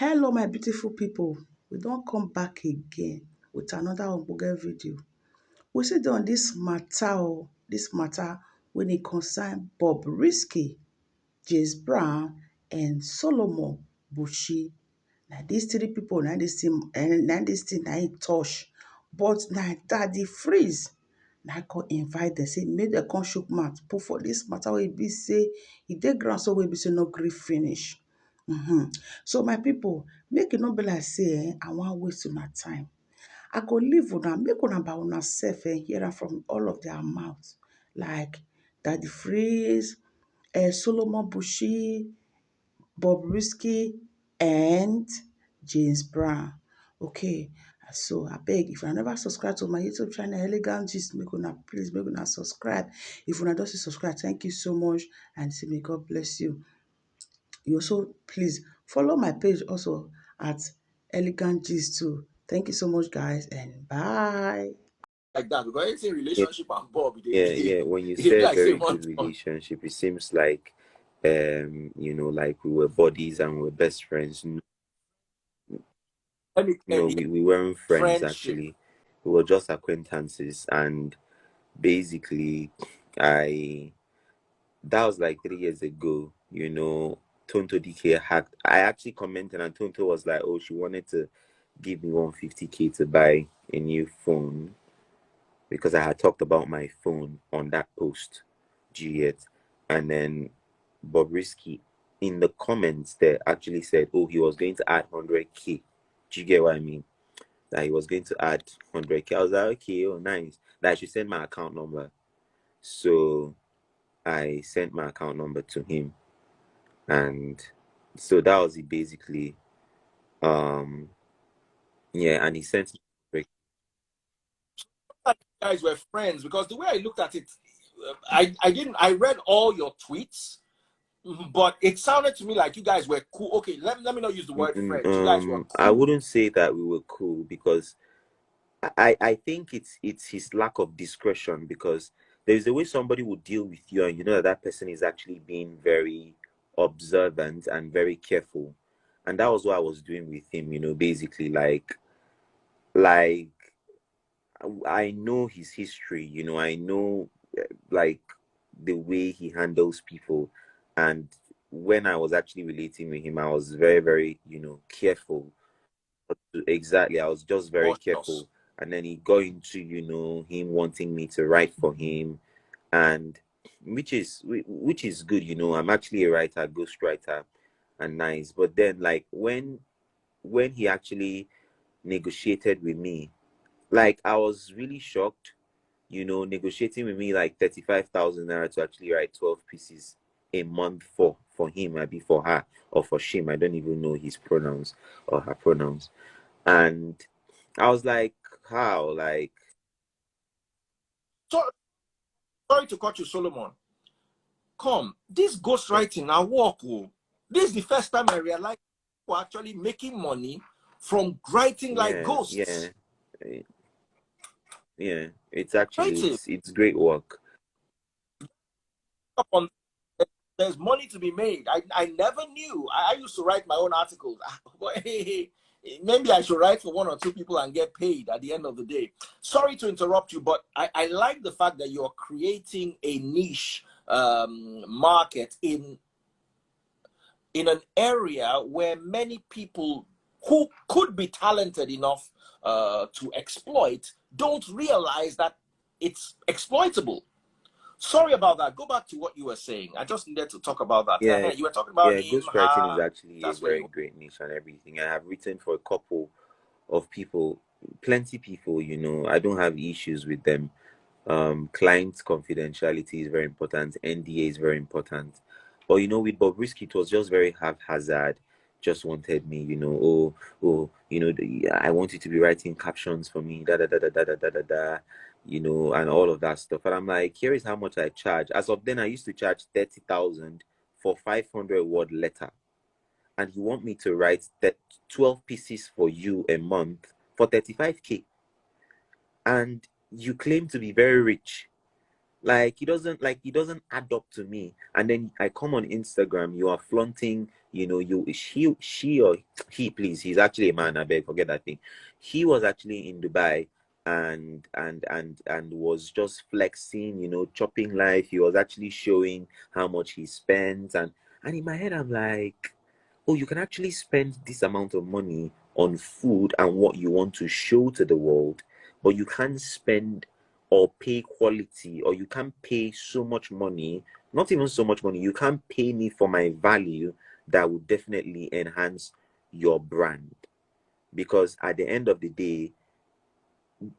Hello my beautiful people, we don't come back again with another ogbonge video. We sit on this matter when it concern Bobrisky, James Brown and Solomon Buchi. Now these three people na this thing na it touch, but na Daddy Freeze na come invite them say make dem come chook mouth put for this matter wey be say e dey ground so wey be say no gree finish. So my people, make e no be like say I wan waste una time. I go leave una, make una by una sef hear am from all of their mouth. Like Daddy Freeze, Solomon Buchi, Bobrisky, and James Brown. Okay, so abeg, if una never subscribe to my YouTube channel, Elegant Gist, make una please make una subscribe. If una don see subscribe, thank you so much, and say may God bless you. You also please follow my page also at Elegant Gist too. Thank you so much, guys, and bye. Like that, because anything Yeah, relationship and Bob, yeah. When you they say be a like say very one good turn. relationship, it seems like, like we were buddies and we were best friends. Let me tell No, you, we weren't friends friendship. actually. We were just acquaintances, and basically, I that was like 3 years ago. Tonto DK I actually commented, and Tonto was like, "Oh, she wanted to give me 150K to buy a new phone." Because I had talked about my phone on that post, Juliet. And then Bobrisky in the comments there actually said, oh, he was going to add 100K. Do you get what I mean? That he was going to add 100K. I was like, okay, oh, nice. That I should send my account number. So I sent my account number to him. And so that was it basically. Yeah, and he sent me. You guys were friends because the way I looked at it, I read all your tweets, but it sounded to me like you guys were cool. Okay, let me not use the word friends. You guys were I cool. wouldn't say that we were cool because I think it's his lack of discretion, because there's a way somebody will deal with you and you know that person is actually being very observant and very careful. And that was what I was doing with him, basically like I know his history, I know like the way he handles people. And when I was actually relating with him, I was very, very, careful. Exactly, I was just very Cautious. careful. And then he got into, him wanting me to write for him, and which is good. I'm actually a writer, ghostwriter, and nice. But then, like when he actually negotiated with me, like I was really shocked. Negotiating with me like 35,000 naira to actually write 12 pieces a month for him, maybe for her or for him. I don't even know his pronouns or her pronouns. And I was like, how? Like, So sorry to cut you, Solomon. Come, this ghostwriting now work. This is the first time I realized we're actually making money from writing like yeah, ghosts. eh, yeah. It's actually Writing. it's great work. There's money to be made. I never knew. I used to write my own articles. Maybe I should write for one or two people and get paid at the end of the day. Sorry to interrupt you, but I like the fact that you're creating a niche market in an area where many people who could be talented enough to exploit don't realize that it's exploitable. Sorry about that. Go back to what you were saying. I just needed to talk about Yeah, that. You were talking about yeah. him, Ghostwriting is her. actually a That's where very you. great niche and everything. I have written for a couple of people, plenty people. I don't have issues with them. Client confidentiality is very important. NDA is very important. But with Bobrisky, it was just very haphazard. Just wanted me, I want you to be writing captions for me, da da da da da da da da da, and all of that stuff. And I'm like, here is how much I charge. As of then, I used to charge 30,000 for 500-word letter, and you want me to write that 12 pieces for you a month for 35K, and you claim to be very rich. Like he doesn't add up to me. And then I come on Instagram, you are flaunting, you know, she or he, please, he's actually a man, I beg, forget that thing. He was actually in Dubai and was just flexing, you know, chopping life. He was actually showing how much he spends, and in my head I'm like, oh, you can actually spend this amount of money on food and what you want to show to the world, but you can't spend or pay quality, or you can't pay so much money, not even so much money, you can't pay me for my value that would definitely enhance your brand. Because at the end of the day,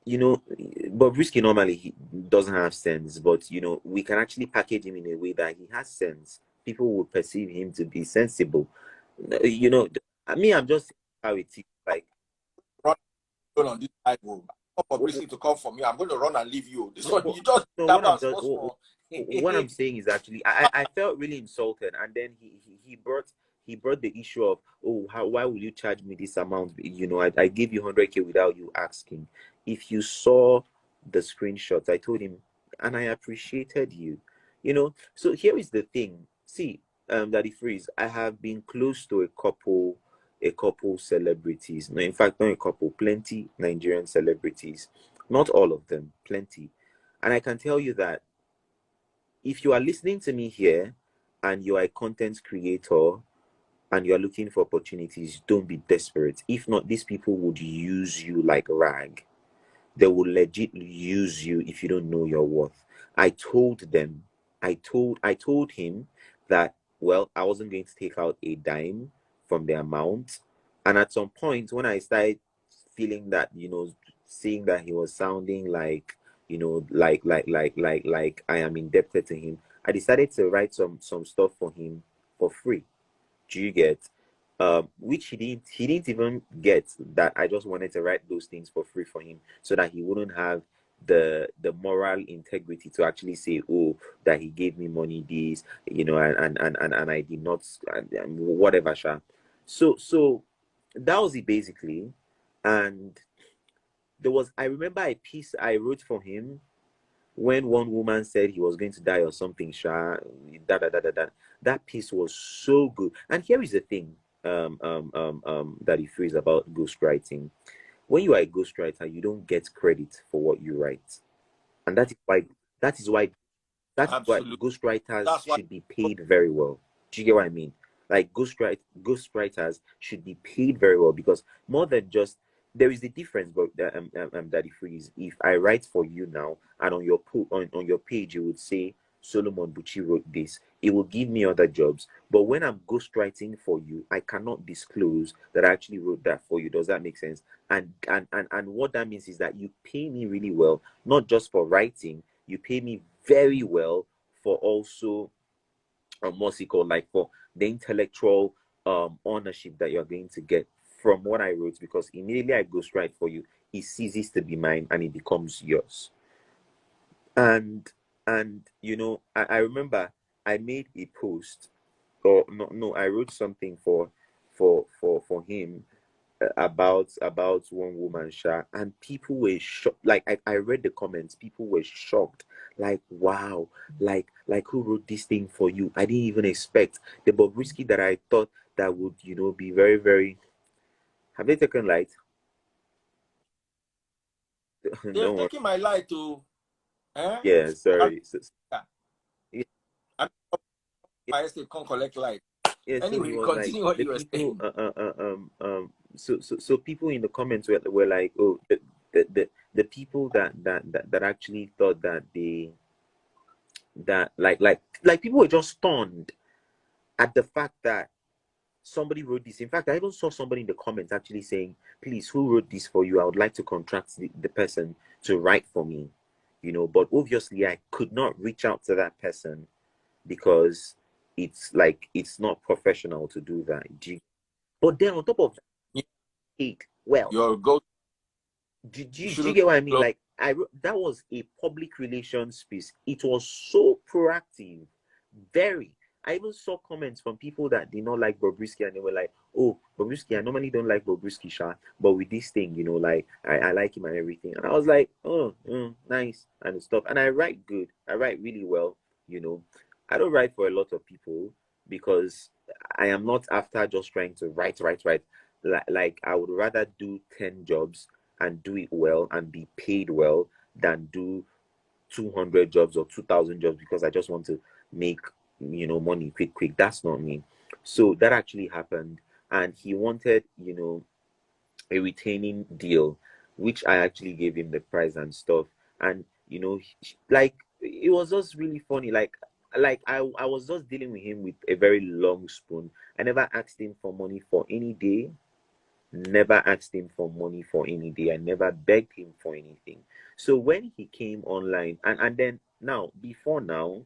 you know, Bobrisky normally he doesn't have sense, but you know, we can actually package him in a way that he has sense. People will perceive him to be sensible. You know, I'm just saying how it is. Like, Run on this side, bro. For Bobrisky to come for me, I'm going to run and leave you. This one, Well, you just no, that was small, small. what I'm saying is actually I felt really insulted, and then he brought the issue of, oh, how, why will you charge me this amount? You know, I gave you 100K without you asking. If you saw the screenshots, I told him, and I appreciated you. You know, so here is the thing. See, Daddy Freeze, I have been close to a couple celebrities. No, in fact, not a couple, plenty Nigerian celebrities. Not all of them, plenty. And I can tell you that if you are listening to me here and you are a content creator and you are looking for opportunities, don't be desperate. If not, these people would use you like rag. They will legit use you if you don't know your worth. I told them, I told him that, well, I wasn't going to take out a dime from the amount. And at some point when I started feeling that, you know, seeing that he was sounding like, you know, like I am indebted to him, I decided to write some stuff for him for free. Do you get? Which he didn't even get, that I just wanted to write those things for free for him so that he wouldn't have the moral integrity to actually say, oh, that he gave me money this, you know, and I did not, and whatever sha. So that was it basically. And there was, I remember a piece I wrote for him when one woman said he was going to die or something, sha, that piece was so good. And here is the thing, that he feels about ghostwriting. When you are a ghostwriter, you don't get credit for what you write, and that is why that is why Absolutely. ghostwriters That's why. should be paid very well. Do you get what I mean? Like ghostwriters should be paid very well, because more than just, there is a difference. But Daddy Freeze, if I write for you now and on your on your page you would say Solomon Buchi wrote this, it will give me other jobs. But when I'm ghostwriting for you, I cannot disclose that I actually wrote that for you. Does that make sense? And what that means is that you pay me really well, not just for writing, you pay me very well for also, what's it called, like for the intellectual ownership that you're going to get from what I wrote, because immediately I ghostwrite for you, it ceases to be mine and it becomes yours. And you know, I remember I made a post, or no, I wrote something for him, about one woman, Sha, and people were shocked. Like I read the comments, people were shocked. Like, wow, like who wrote this thing for you? I didn't even expect the Bobrisky that I thought that would, you know, be very, very. Have they taken light? They've No one. taken my light to, eh? Yeah, So sorry. Yeah, I my estate can't collect light. yeah, so he Anyway, was like continue what the you were people saying. so people in the comments were like, oh, the people that actually thought that they that like people were just stunned at the fact that somebody wrote this. In fact, I even saw somebody in the comments actually saying, please, who wrote this for you? I would like to contract the person to write for me, you know. But obviously I could not reach out to that person because it's like it's not professional to do that. But then on top of that, it well, Your go. You do you shouldn't get what I mean? close. Like that was a public relations piece. It was so proactive, very. I even saw comments from people that did not like Bobrisky, and they were like, oh, Bobrisky, I normally don't like Bobrisky, Sha, but with this thing, you know, like I like him and everything. And I was like, oh, nice and stuff. And I write good. I write really well, you know. I don't write for a lot of people because I am not after just trying to write. Like I would rather do 10 jobs and do it well and be paid well than do 200 jobs or 2,000 jobs because I just want to make, you know, money quick. That's not me. So that actually happened. And he wanted, you know, a retaining deal, which I actually gave him the price and stuff. And, you know, like, it was just really funny. I was just dealing with him with a very long spoon. I never asked him for money for any day. Never asked him for money for any day. I never begged him for anything. So when he came online, and then now, before now,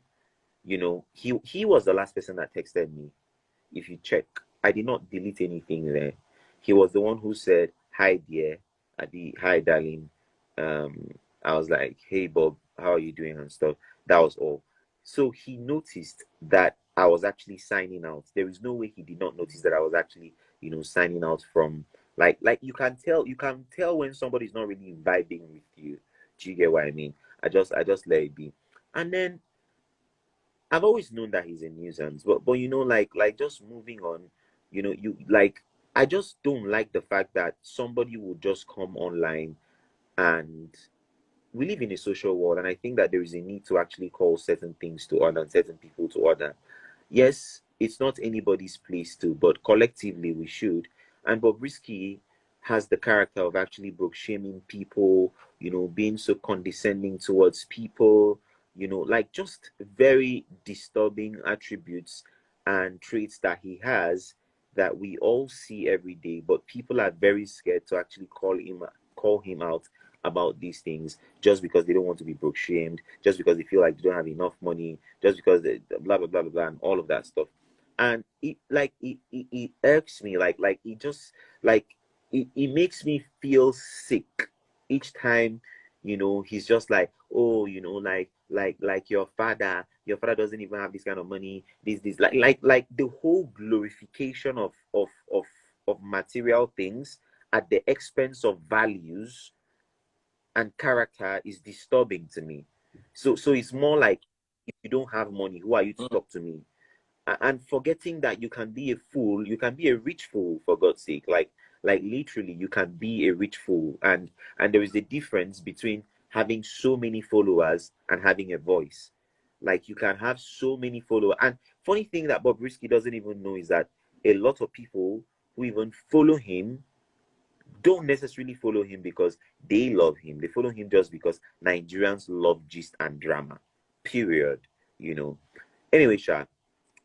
you know, he was the last person that texted me. If you check, I did not delete anything there. He was the one who said, "Hi dear, Adi, hi darling." Um, I was like, "Hey Bob, how are you doing?" and stuff. That was all. So he noticed that I was actually signing out. There is no way he did not notice that I was actually, you know, signing out from, like you can tell when somebody's not really vibing with you. Do you get what I mean? I just let it be. And then I've always known that he's a nuisance, but you know, like just moving on, you know, you like I just don't like the fact that somebody would just come online, and we live in a social world, and I think that there is a need to actually call certain things to order and certain people to order. Yes, it's not anybody's place to, but collectively we should. And Bobrisky has the character of actually broke shaming people, you know, being so condescending towards people, you know, like just very disturbing attributes and traits that he has that we all see every day, but people are very scared to actually call him out about these things just because they don't want to be broke shamed, just because they feel like they don't have enough money, just because they blah blah blah blah blah and all of that stuff. And it irks me, like it just like it makes me feel sick each time, you know, he's just like, oh, you know, like your father doesn't even have this kind of money, this like the whole glorification of material things at the expense of values and character is disturbing to me. So it's more like, if you don't have money, who are you to Mm. talk to me? And forgetting that you can be a fool, you can be a rich fool, for God's sake. Like literally, you can be a rich fool, and there is a difference between having so many followers and having a voice. Like you can have so many followers, and funny thing that Bobrisky doesn't even know is that a lot of people who even follow him don't necessarily follow him because they love him. They follow him just because Nigerians love gist and drama. Period. You know. Anyway, Sha.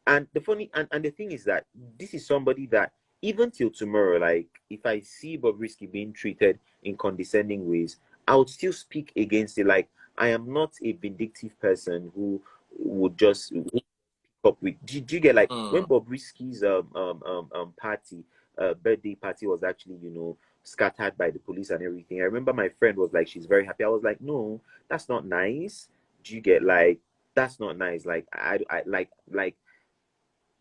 And the funny and the thing is that this is somebody that even till tomorrow, like if I see Bobrisky being treated in condescending ways, I would still speak against it. Like I am not a vindictive person who would just up with. Do you get, like when Mm. Bobrisky's party, birthday party was actually, you know, scattered by the police and everything? I remember my friend was like, she's very happy. I was like, no, that's not nice. Do you get, like, that's not nice. Like I like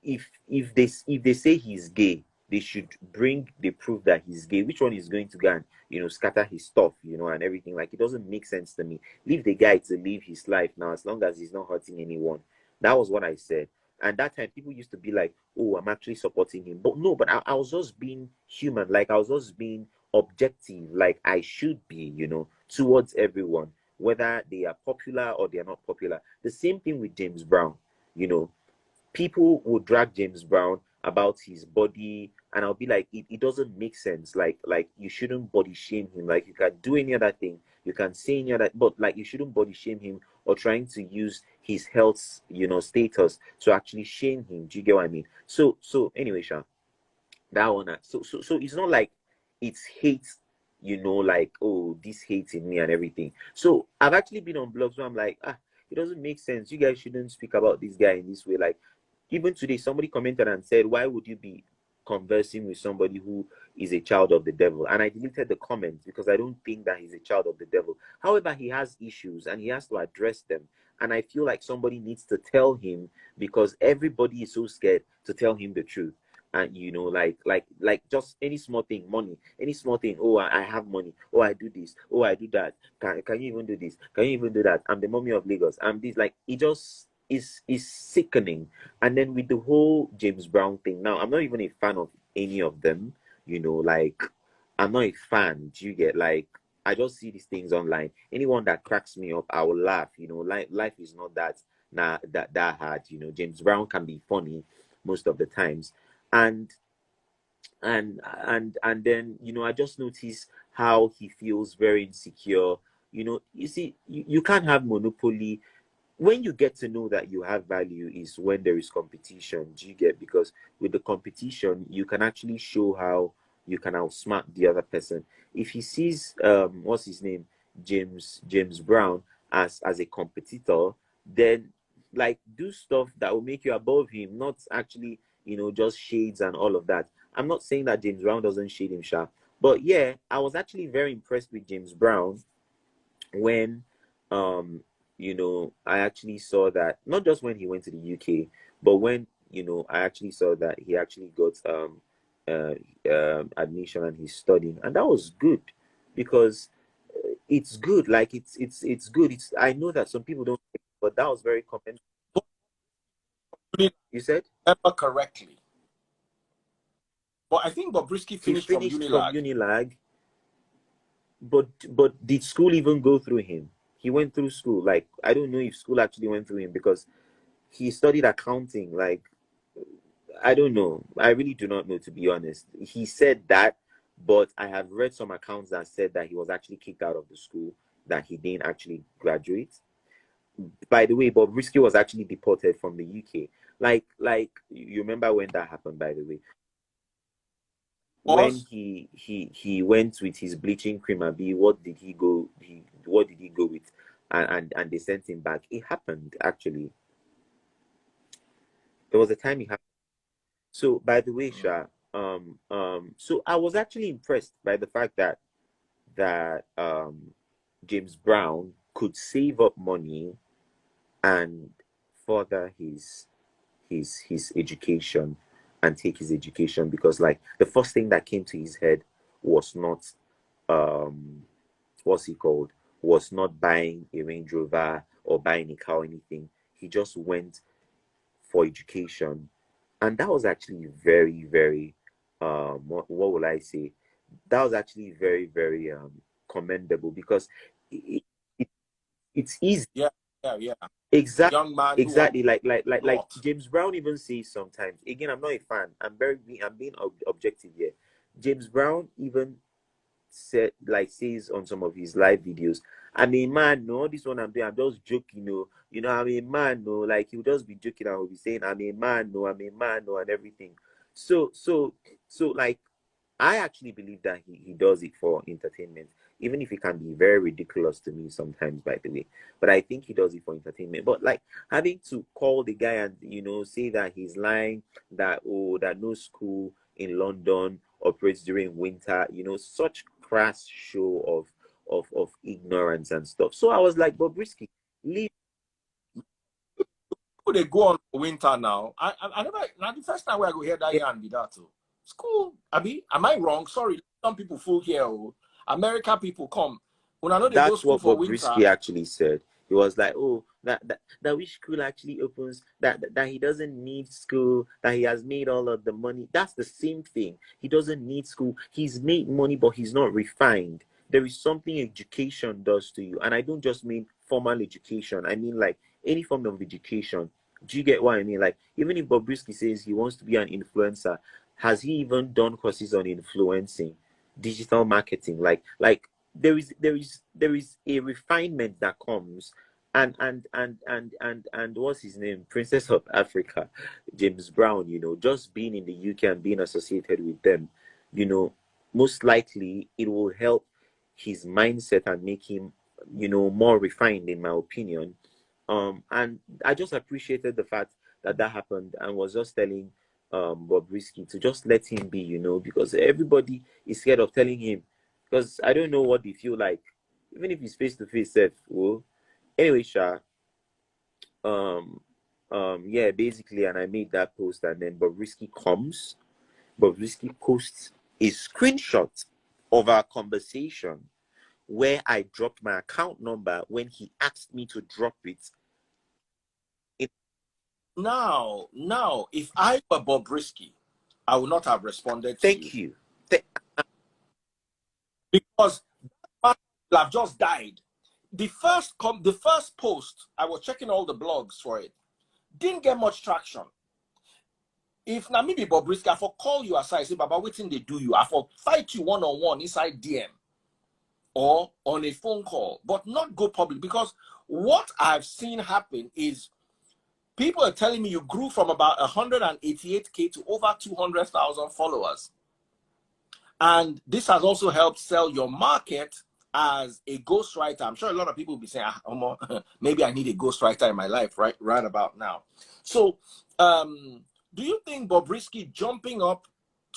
if they say he's gay, they should bring the proof that he's gay. Which one is going to go and, you know, scatter his stuff, you know, and everything? Like it doesn't make sense to me. Leave the guy to live his life now, as long as he's not hurting anyone. That was what I said. And that time people used to be like, oh, I'm actually supporting him. But no, but I was just being human. Like I was just being objective, like I should be, you know, towards everyone, whether they are popular or they are not popular. The same thing with James Brown, you know. People will drag James Brown about his body, and I'll be like, it doesn't make sense. Like you shouldn't body shame him. Like you can do any other thing, you can say any other, but like you shouldn't body shame him or trying to use his health, you know, status to actually shame him. Do you get what I mean? So anyway, Sha, that one. So it's not like it's hate, you know, like, oh, this hate in me and everything. So I've actually been on blogs where I'm like, it doesn't make sense. You guys shouldn't speak about this guy in this way. Like even today, somebody commented and said, why would you be conversing with somebody who is a child of the devil? And I deleted the comments because I don't think that he's a child of the devil. However, he has issues and he has to address them. And I feel like somebody needs to tell him, because everybody is so scared to tell him the truth. and like just any small thing, money, any small thing. Oh, I have money. Oh, I do this. Oh, I do that. Can you even do this? Can you even do that? I'm the mommy of Lagos. I'm this. Like, it just is sickening. And then with the whole James Brown thing, now I'm not even a fan of any of them. Like, I'm not a fan. Do you get, like, I just see these things online. Anyone that cracks me up, I will laugh. Life is not that hard. James Brown can be funny most of the times. And and then, I just notice how he feels very insecure. You see, you can't have monopoly. When you get to know that you have value is when there is competition. Do you get? Because with the competition, you can actually show how you can outsmart the other person. If he sees what's his name, James Brown, as a competitor, then, like, do stuff that will make you above him, not actually, just shades and all of that. I'm not saying that James Brown doesn't shade him, sharp, but yeah, I was actually very impressed with James Brown when I actually saw that, not just when he went to the UK, but when, I actually saw that he actually got admission and he's studying, and that was good, because it's good. Like, it's good. I know that some people don't, but that was very commendable. You said Remember correctly. But I think Bobrisky he finished from finished from Unilag. Unilag, but did school even go through him? He went through school. Like, I don't know if school actually went through him, because he studied accounting. Like, I don't know. I really do not know, to be honest. He said that, but I have read some accounts that said that he was actually kicked out of the school, that he didn't actually graduate. By the way, Bobrisky was actually deported from the UK. Like, you remember when that happened, by the way? When Was he went with his bleaching cream, Abi, what did he go with? And they sent him back. It happened, actually. There was a time he had. So, by the way, Sha, so I was actually impressed by the fact that James Brown could save up money and further his education, and take his education, because, like, the first thing that came to his head was not, what's he called, was not buying a Range Rover or buying a car or anything. He just went for education, and that was actually very, very, what will I say, that was actually very, very commendable, because it, it, it's easy. yeah, yeah, yeah. A Exactly, young man who wants exactly. Like lot. James Brown even says sometimes. Again, I'm not a fan. I'm being objective here. James Brown even says on some of his live videos, I'm a man, no, this one I'm doing, I'm just joking, no. I'm a man, no. Like, he'll just be joking and will be saying, I'm a man, no, I'm a man, no, and everything. So, like, I actually believe that he does it for entertainment, even if it can be very ridiculous to me sometimes, by the way. But I think he does it for entertainment. But, like, having to call the guy and, say that he's lying, that, oh, that no school in London operates during winter, such crass show of ignorance and stuff. So I was like, Bobrisky, leave. Who they go on for winter now? I never. Now the first time where I go hear that yarn be that too. School. Abi, am I wrong? Sorry, some people full here. Oh. America people come. When I know they go That's school what for winter. Bobrisky actually said. He was like, "Oh, that which school actually opens, that he doesn't need school, that he has made all of the money." That's the same thing. He doesn't need school. He's made money, but he's not refined. There is something education does to you, and I don't just mean formal education. I mean, like, any form of education. Do you get what I mean? Like, even if Bobrisky says he wants to be an influencer, has he even done courses on influencing, digital marketing? Like there is a refinement that comes, and what's his name, Princess of Africa, James Brown, just being in the UK and being associated with them, you know most likely it will help his mindset and make him, more refined, in my opinion. And I just appreciated the fact that happened, and was just telling Bobrisky to just let him be, because everybody is scared of telling him, because I don't know what they feel like, even if it's face to face. Well, anyway, Sha, yeah, basically, and I made that post, and then Bobrisky comes. Bobrisky posts a screenshot of our conversation where I dropped my account number when he asked me to drop it. Now, if I were Bobrisky, I would not have responded to Thank you. you. Because that will have just died. The first post, I was checking all the blogs for it, didn't get much traction. If na me be Bobrisky, I for call you aside, say, Baba, wetin they do you? I for fight you one-on-one inside DM or on a phone call, but not go public. Because what I've seen happen is people are telling me you grew from about 188K to over 200,000 followers. And this has also helped sell your market as a ghostwriter. I'm sure a lot of people will be saying, maybe I need a ghostwriter in my life right about now. So do you think Bobrisky jumping up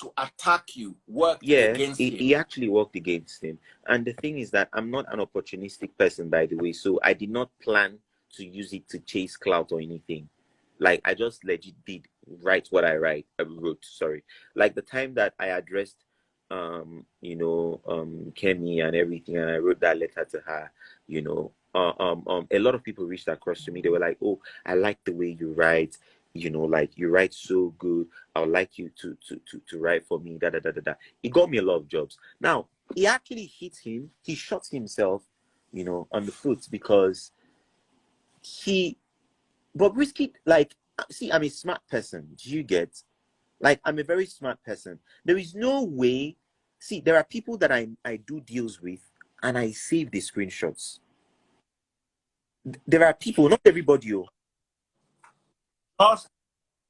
to attack you worked against him? He actually worked against him. And the thing is that I'm not an opportunistic person, by the way, so I did not plan to use it to chase clout or anything. Like, I just legit did write what I wrote, sorry. Like the time that I addressed Kemi and everything, and I wrote that letter to her, a lot of people reached across to me. They were like, oh, I like the way you write, like you write so good. I would like you to write for me, It got me a lot of jobs. Now, he actually hit him, he shot himself, on the foot, because Bobrisky, like, see, I'm a smart person. Do you get? Like, I'm a very smart person. There is no way. See, there are people that I do deals with, and I save the screenshots. There are people, not everybody.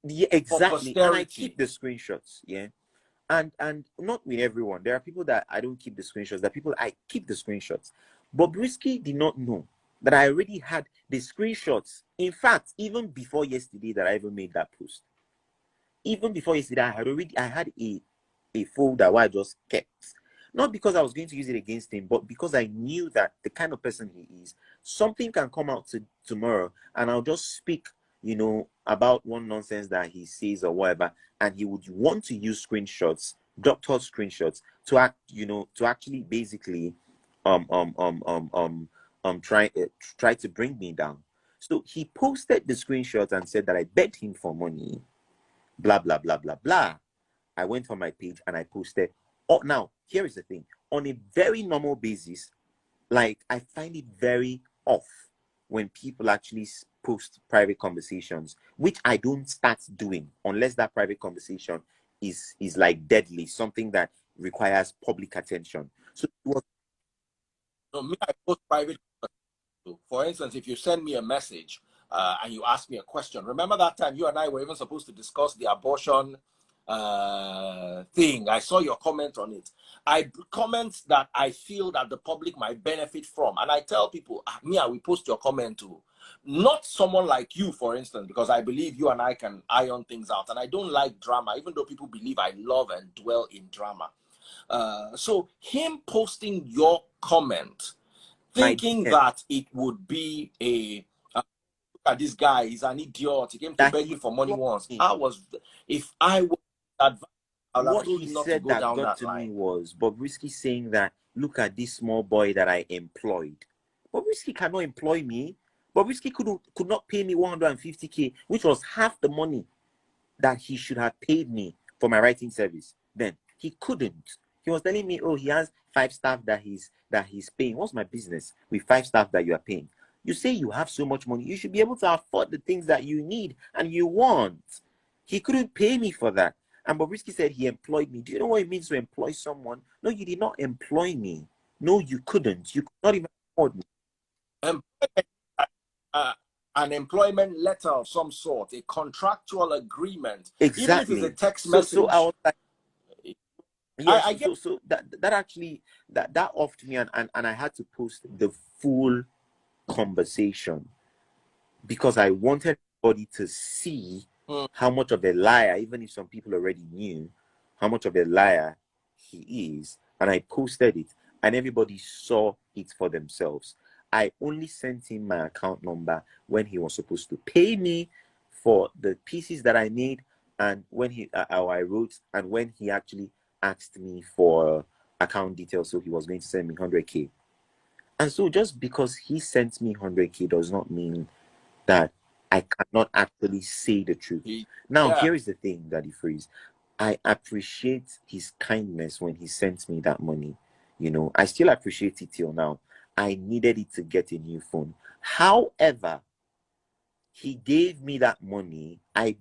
Yeah, exactly. And I keep the screenshots. Yeah. And not with everyone. There are people that I don't keep the screenshots. There are people I keep the screenshots. Bobrisky did not know that I already had the screenshots. In fact, even before yesterday that I even made that post. Even before yesterday, I had a folder where I just kept. Not because I was going to use it against him, but because I knew that the kind of person he is, something can come out tomorrow and I'll just speak, about one nonsense that he says or whatever, and he would want to use screenshots, doctor screenshots, to actually basically try to bring me down. So he posted the screenshot and said that I begged him for money, blah blah blah blah blah. I went on my page and I posted. Oh, now here is the thing. On a very normal basis, like, I find it very off when people actually post private conversations, which I don't start doing unless that private conversation is like deadly, something that requires public attention. So me, I post private. For instance, if you send me a message and you ask me a question, remember that time you and I were even supposed to discuss the abortion thing? I saw your comment on it. I comment that I feel that the public might benefit from, and I tell people, I will post your comment too. Not someone like you, for instance, because I believe you and I can iron things out, and I don't like drama, even though people believe I love and dwell in drama. So him posting your comment, thinking that it would be look at this guy, he's an idiot, he came to beg me for money once. If I was advised, I would have told him not to go down that line. Me was Bobrisky saying that, look at this small boy that I employed. Bobrisky cannot employ me. Bobrisky could not pay me 150K, which was half the money that he should have paid me for my writing service. Then he couldn't. He was telling me, oh, he has 5 staff that he's paying. What's my business with 5 staff that you are paying? You say you have so much money, you should be able to afford the things that you need and you want. He couldn't pay me for that. And Bobrisky said he employed me. Do you know what it means to employ someone? No, you did not employ me. No, you couldn't. You could not even afford me. An employment letter of some sort, a contractual agreement. Exactly. Even if it's a text message. So I was like, yes, so that actually that offed me, and I had to post the full conversation because I wanted everybody to see how much of a liar, even if some people already knew how much of a liar he is, and I posted it and everybody saw it for themselves. I only sent him my account number when he was supposed to pay me for the pieces that I made And when he, I wrote, and when he actually asked me for account details, so he was going to send me 100K. And so just because he sent me 100K does not mean that I cannot actually say the truth. Now, Yeah. here is the thing, Daddy Freeze. I appreciate his kindness when he sent me that money. You know, I still appreciate it till now. I needed it to get a new phone. However, he gave me that money. I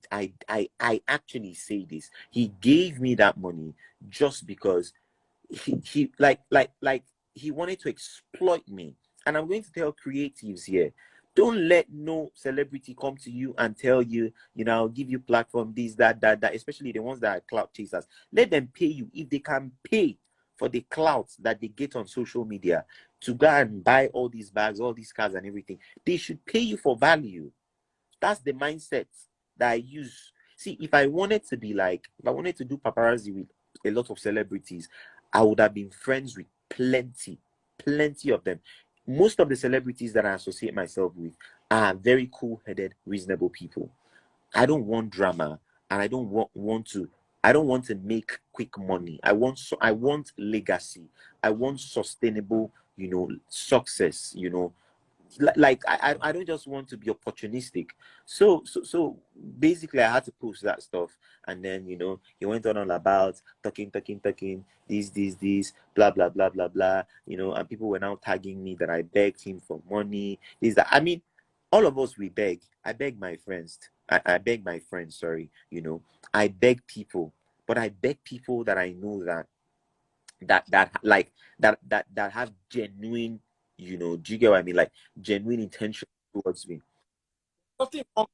actually say this. He gave me that money just because he like he wanted to exploit me. And I'm going to tell creatives here, don't let no celebrity come to you and tell you, you know, I'll give you platform, this, that, especially the ones that are clout chasers. Let them pay you if they can pay for the clouts that they get on social media to go and buy all these bags, all these cars and everything. They should pay you for value. That's the mindset that I use. See, if I wanted to be like, if I wanted to do paparazzi with a lot of celebrities, I would have been friends with plenty of them. Most of the celebrities that I associate myself with are very cool-headed, reasonable people. I don't want drama, and I don't want to make quick money. I want legacy. I want sustainable, you know, success, you know, like I don't just want to be opportunistic. So basically I had to post that stuff, and then, you know, he went on about talking this blah blah blah blah blah, you know, and people were now tagging me that I begged him for money, this that. I mean, all of us, we beg. I beg my friends. I beg my friends, sorry, you know, I beg people, but I beg people that I know that have genuine, you know, do you get what I mean, like genuine intention towards me. Nothing wrong,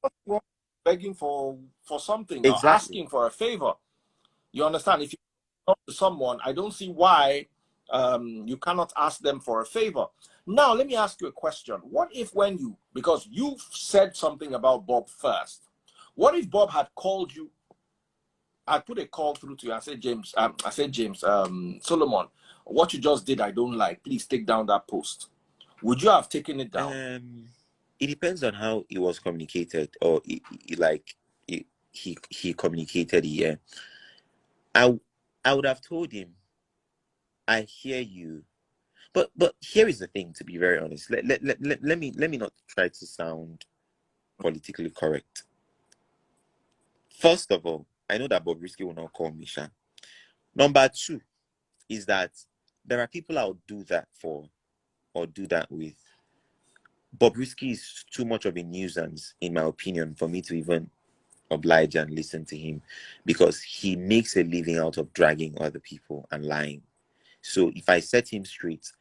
nothing wrong begging for something or Exactly. asking for a favor. You understand? If you talk to someone, I don't see why you cannot ask them for a favor. Now, let me ask you a question. What if when you, because you said something about Bob first, what if Bob had called you? I put a call through to you. I said, James, Solomon, what you just did, I don't like. Please take down that post. Would you have taken it down? It depends on how it was communicated, or he communicated it. Yeah, I I would have told him, I hear you, but here is the thing. To be very honest, let me not try to sound politically correct. First of all, I know that Bobrisky will not call me Sha. Number two is that there are people I'll do that for or do that with. Bobrisky is too much of a nuisance, in my opinion, for me to even oblige and listen to him, because he makes a living out of dragging other people and lying. So if I set him straight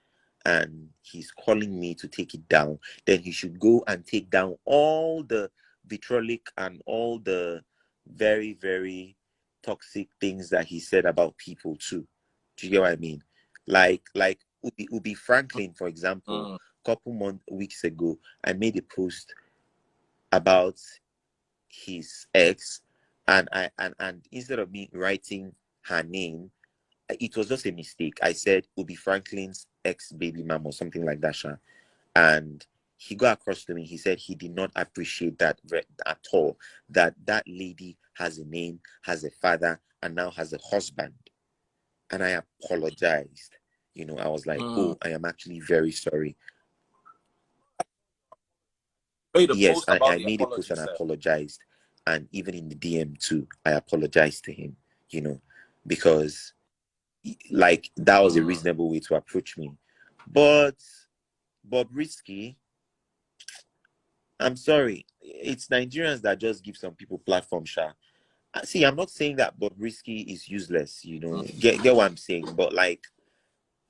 and he's calling me to take it down, then he should go and take down all the vitriolic and all the very, very toxic things that he said about people too. Do you get what I mean? Like Ubi Franklin, for example, Mm. weeks ago, I made a post about his ex, and instead of me writing her name, it was just a mistake. I said Ubi Franklin's ex baby mom or something like that, Sha. And he got across to me. He said he did not appreciate that at all. That lady has a name, has a father, and now has a husband. And I apologized. You know, I was like, Mm. oh, I am actually very sorry. Made a Yes, post about I the made a post apology, and I sir. apologized. And even in the DM too, I apologized to him, you know, because like that was a Mm. reasonable way to approach me. But Bobrisky, I'm sorry, it's Nigerians that just give some people platform, Sha. See, I'm not saying that Bobrisky is useless, you know, get what I'm saying, but like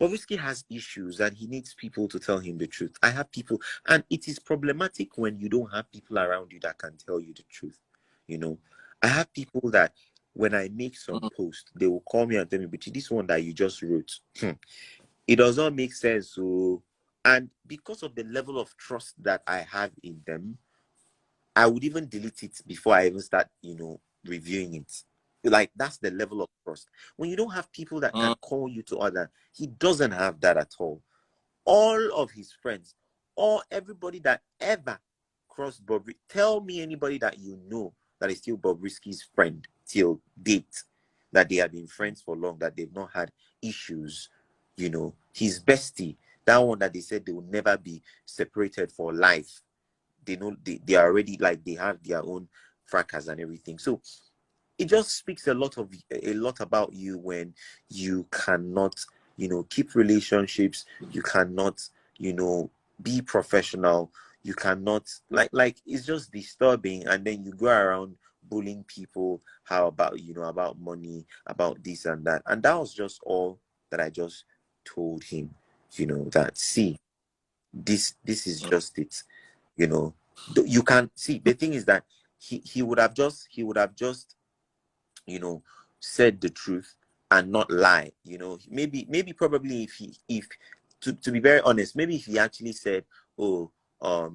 Bobrisky has issues and he needs people to tell him the truth. I have people, and it is problematic when you don't have people around you that can tell you the truth. You know, I have people that when I make some Mm. post, they will call me and tell me, but this one that you just wrote, it does not make sense. So, and because of the level of trust that I have in them, I would even delete it before I even start, you know, reviewing it. Like that's the level of trust. When you don't have people that can Mm. call you to order, he doesn't have that at all. All of his friends, or everybody that ever crossed Bobby, tell me anybody that you know that is still Bobrisky's friend till date, that they have been friends for long, that they've not had issues. You know, his bestie, that one that they said they will never be separated for life. They know they are already, like, they have their own fracas and everything. So it just speaks a lot about you when you cannot, you know, keep relationships, you cannot, you know, be professional, you cannot, like it's just disturbing. And then you go around bullying people, how about, you know, about money, about this and that. And that was just all that I just told him, you know, that, see, this is just it, you know. You can see, the thing is that he would have just, you know, said the truth and not lie. You know, maybe probably if to be very honest, maybe if he actually said, oh,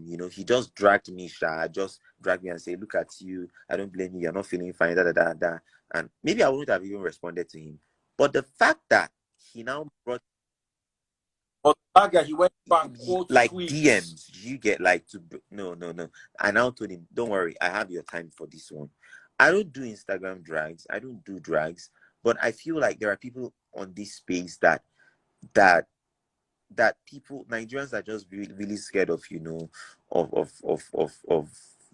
you know, he just dragged me, just dragged me and say, look at you, I don't blame you, you're not feeling fine, da da da da, and maybe I wouldn't have even responded to him. But the fact that he now brought, But the fact that he went back quote like, tweets. DMs, you get, like, to no. I now told him, don't worry, I have your time for this one. I don't do Instagram drags, I don't do drags, but I feel like there are people on this space that that people, Nigerians, are just really, really scared of, you know, of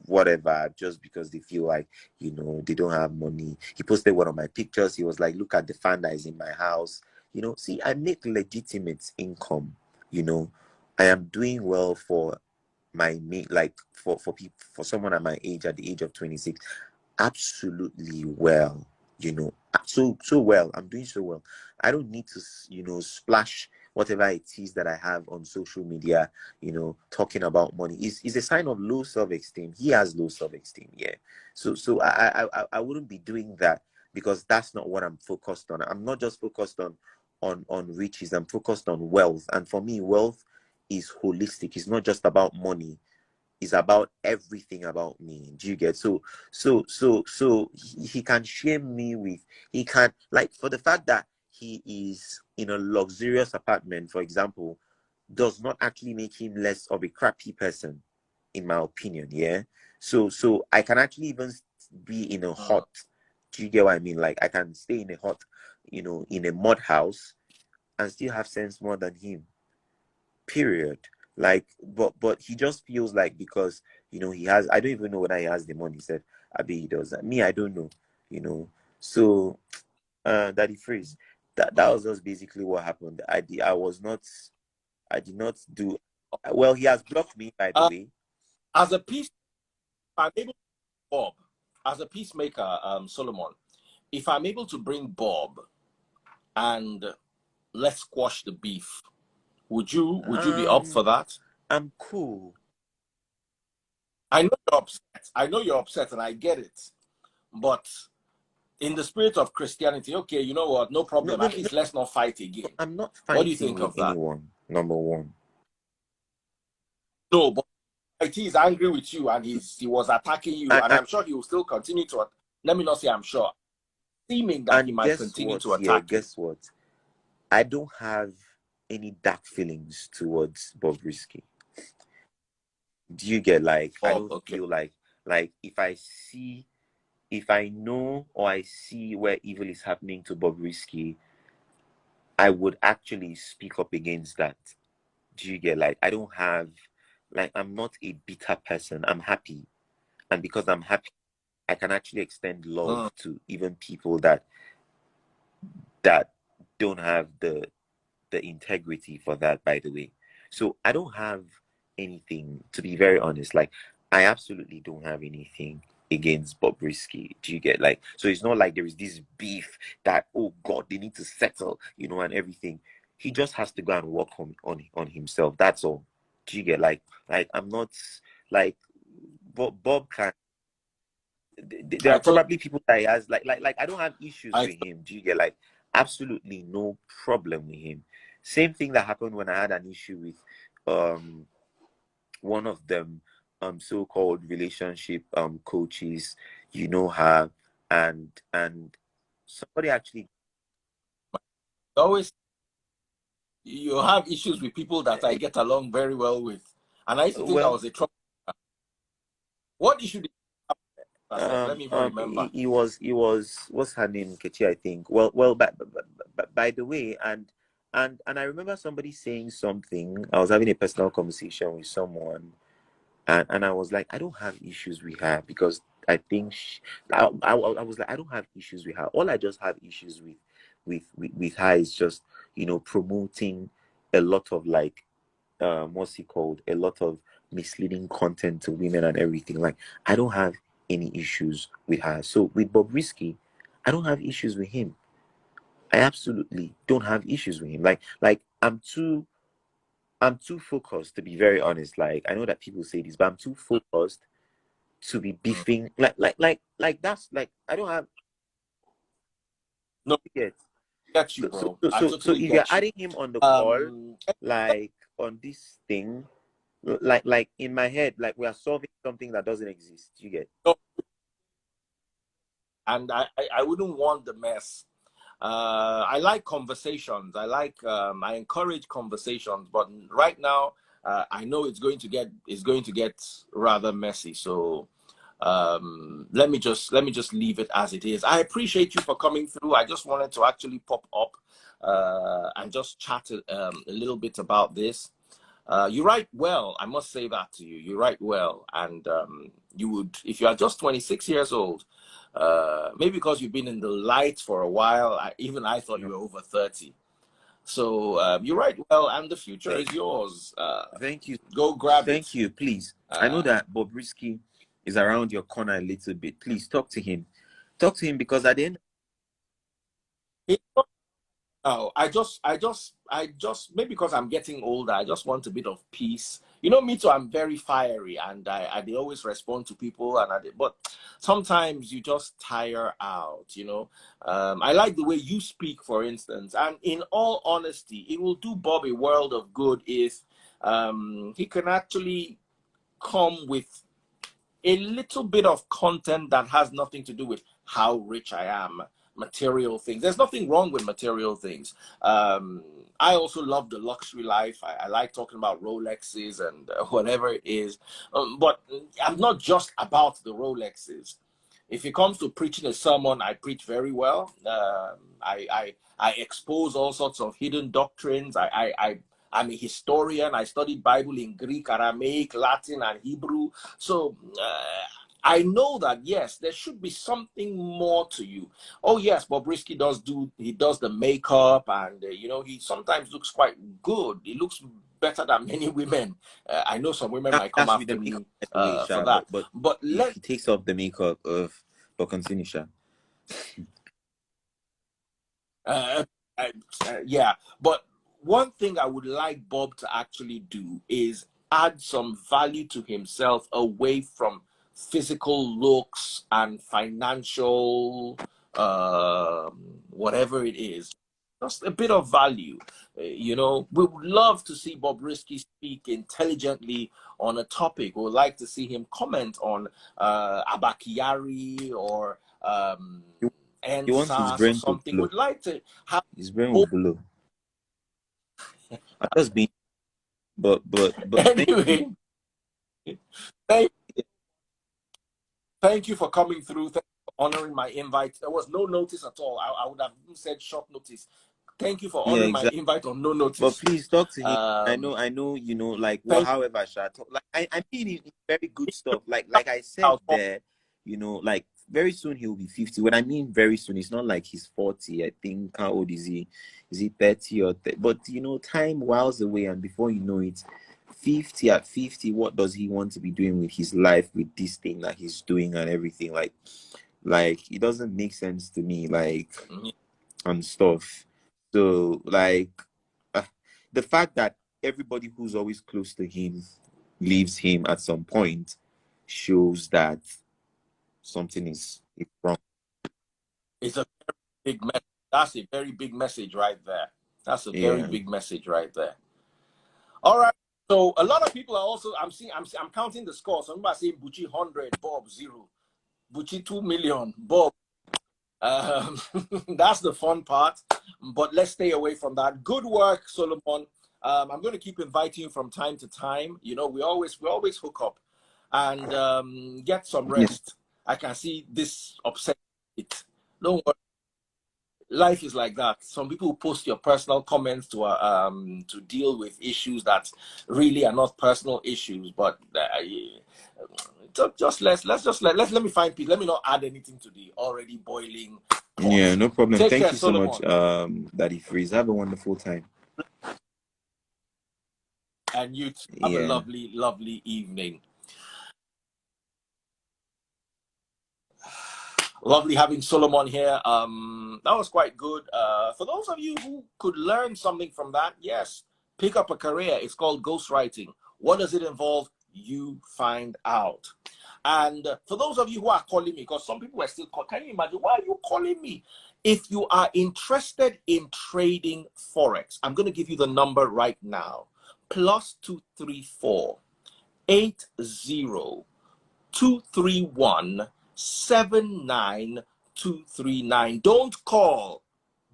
whatever, just because they feel like, you know, they don't have money. He posted one of my pictures. He was like, look at the fan that is in my house. You know, see, I make legitimate income. You know, I am doing well for my mate, like, for people, for someone at my age, at the age of 26, absolutely well. You know, so well. I'm doing so well. I don't need to, you know, splash whatever it is that I have on social media, you know, talking about money. Is a sign of low self-esteem. He has low self-esteem, yeah. So I wouldn't be doing that, because that's not what I'm focused on. I'm not just focused on riches. I'm focused on wealth. And for me, wealth is holistic. It's not just about money. It's about everything about me. Do you get? So he can shame me with, he can, like, for the fact that he is in a luxurious apartment, for example, does not actually make him less of a crappy person, in my opinion. Yeah. So I can actually even be in a hut. Do you get what I mean? Like, I can stay in a hut, you know, in a mud house, and still have sense more than him. Period. Like, but he just feels like, because, you know, he has, I don't even know whether he has the money. He said, Abi, he does that. Me, I don't know, you know. So Daddy Freeze, that was just basically what happened. I did not do well. He has blocked me, by the way. As a peace, I'm able to Bob, as a peacemaker, Solomon, if I'm able to bring Bob and let's squash the beef, would you be up for that? I'm cool. I know you're upset. I know you're upset, and I get it. But in the spirit of Christianity, okay, you know what? No problem. At least let's not fight again. I'm not What do you fighting think with of that? anyone. Number one. No, but he is angry with you, and he was attacking you, and I'm sure he will still continue to. Let me not say I'm sure. Seeming that he might continue to attack you. Guess what? I don't have any dark feelings towards Bobrisky. Do you get, like, I don't feel like if I know or I see where evil is happening to Bobrisky, I would actually speak up against that. Do you get, like, I don't have, like, I'm not a bitter person. I'm happy. And because I'm happy, I can actually extend love to even people that don't have the integrity for that, by the way. So I don't have anything, to be very honest. Like, I absolutely don't have anything against Bobrisky. Do you get, like, so it's not like there is this beef that, oh God, they need to settle, you know, and everything. He just has to go and work on himself. That's all. Do you get, like I'm not, like, Bob can, there are probably people that he has, like I don't have issues with him. Do you get, like, absolutely no problem with him. Same thing that happened when I had an issue with one of them so-called relationship coaches, you know her, and somebody actually always you have issues with people that I get along very well with, and I used to think I was a trouble. What issue did Let me even remember. He was what's her name, Kechi, I think. By the way, and I remember somebody saying something. I was having a personal conversation with someone, and I was like, I don't have issues with her because I think I was like, I don't have issues with her. All I just have issues with her is just, promoting a lot of like what's he called, a lot of misleading content to women and everything. Like, I don't have any issues with her. So with Bobrisky, I don't have issues with him. I absolutely don't have issues with him. Like I'm too focused, to be very honest. Like, I know that people say this, but I'm too focused to be beefing. Like that's like, I don't have No, yet. get you, So so bro. so I so, so totally if you're get you. adding him on the call, Um, like on this thing, like in my head, like we are solving something that doesn't exist. You get? and I wouldn't want the mess. I like conversations. I encourage conversations, but right now, I know it's going to get rather messy. So let me just leave it as it is. I appreciate you for coming through. I just wanted to actually pop up and just chat a little bit about this. You write well, I must say that to you. You write well, and you would, if you are just 26 years old, maybe because you've been in the light for a while, I thought you were over 30. So you write well, and the future is yours. Thank you. Go grab it. Thank you. Please. I know that Bobrisky is around your corner a little bit. Please talk to him. Talk to him, because at the end. Oh, maybe because I'm getting older, I just want a bit of peace. Me too, I'm very fiery, and they always respond to people, but sometimes you just tire out. I like the way you speak, for instance, and in all honesty, it will do Bob a world of good if he can actually come with a little bit of content that has nothing to do with how rich I am, material things. There's nothing wrong with material things. I also love the luxury life. I like talking about Rolexes and whatever it is. But I'm not just about the Rolexes. If it comes to preaching a sermon, I preach very well. I expose all sorts of hidden doctrines. I'm a historian. I studied Bible in Greek, Aramaic, Latin, and Hebrew. So I know that, yes, there should be something more to you. Oh, yes, Bobrisky does the makeup, and, he sometimes looks quite good. He looks better than many women. I know some women might come That's with the after makeup, me by the way, for Sha, that. but he takes off the makeup but continue, Sha. Uh, yeah, but one thing I would like Bob to actually do is add some value to himself away from physical looks and financial, whatever it is. Just a bit of value. We would love to see Bobrisky speak intelligently on a topic. We would like to see him comment on Abakiyari or He wants his NSAS or brain to something. blow. Would like to have. His brain will blow. I just be, but thank you. Anyway, thank you for coming through. Thank you for honoring my invite. There was no notice at all. I would have said short notice. Thank you for Yeah, honoring my exactly. invite on no But notice. please talk to him. I Um, know, like, well, thank however, Sha, like, I mean, it's very good stuff. Like I said you. there, like very soon he'll be 50. When I mean very soon, it's not like he's 40. I think, how old is he? Is he 30 or 30? But time whiles away, and before you know it, 50, at 50, what does he want to be doing with his life, with this thing that he's doing and everything? Like it doesn't make sense to me, like, and stuff. So, like, uh, the fact that everybody who's always close to him leaves him at some point shows that something is wrong. It's a big message. That's a very big message right there. That's a very Yeah. big message right there. All right. So a lot of people are also. I'm counting the scores. Somebody saying Buchi 100, Bob 0, Buchi 2 million, Bob. That's the fun part, but let's stay away from that. Good work, Solomon. I'm going to keep inviting you from time to time. We always hook up and get some Yeah. rest. I can see this upset. Don't worry. Life is like that. Some people post your personal comments to deal with issues that really are not personal issues, but just let me find peace. Let me not add anything to the already boiling pot. Yeah, no problem. Take Thank care, you so much, Solomon. Daddy Freeze. Have a wonderful time. And you have a Yeah. lovely, lovely evening. Lovely having Solomon here. That was quite good. For those of you who could learn something from that, yes, pick up a career. It's called ghostwriting. What does it involve? You find out. And for those of you who are calling me, because some people are still calling, can you imagine? Why are you calling me? If you are interested in trading Forex, I'm going to give you the number right now. +234 80 231 79239. Don't call,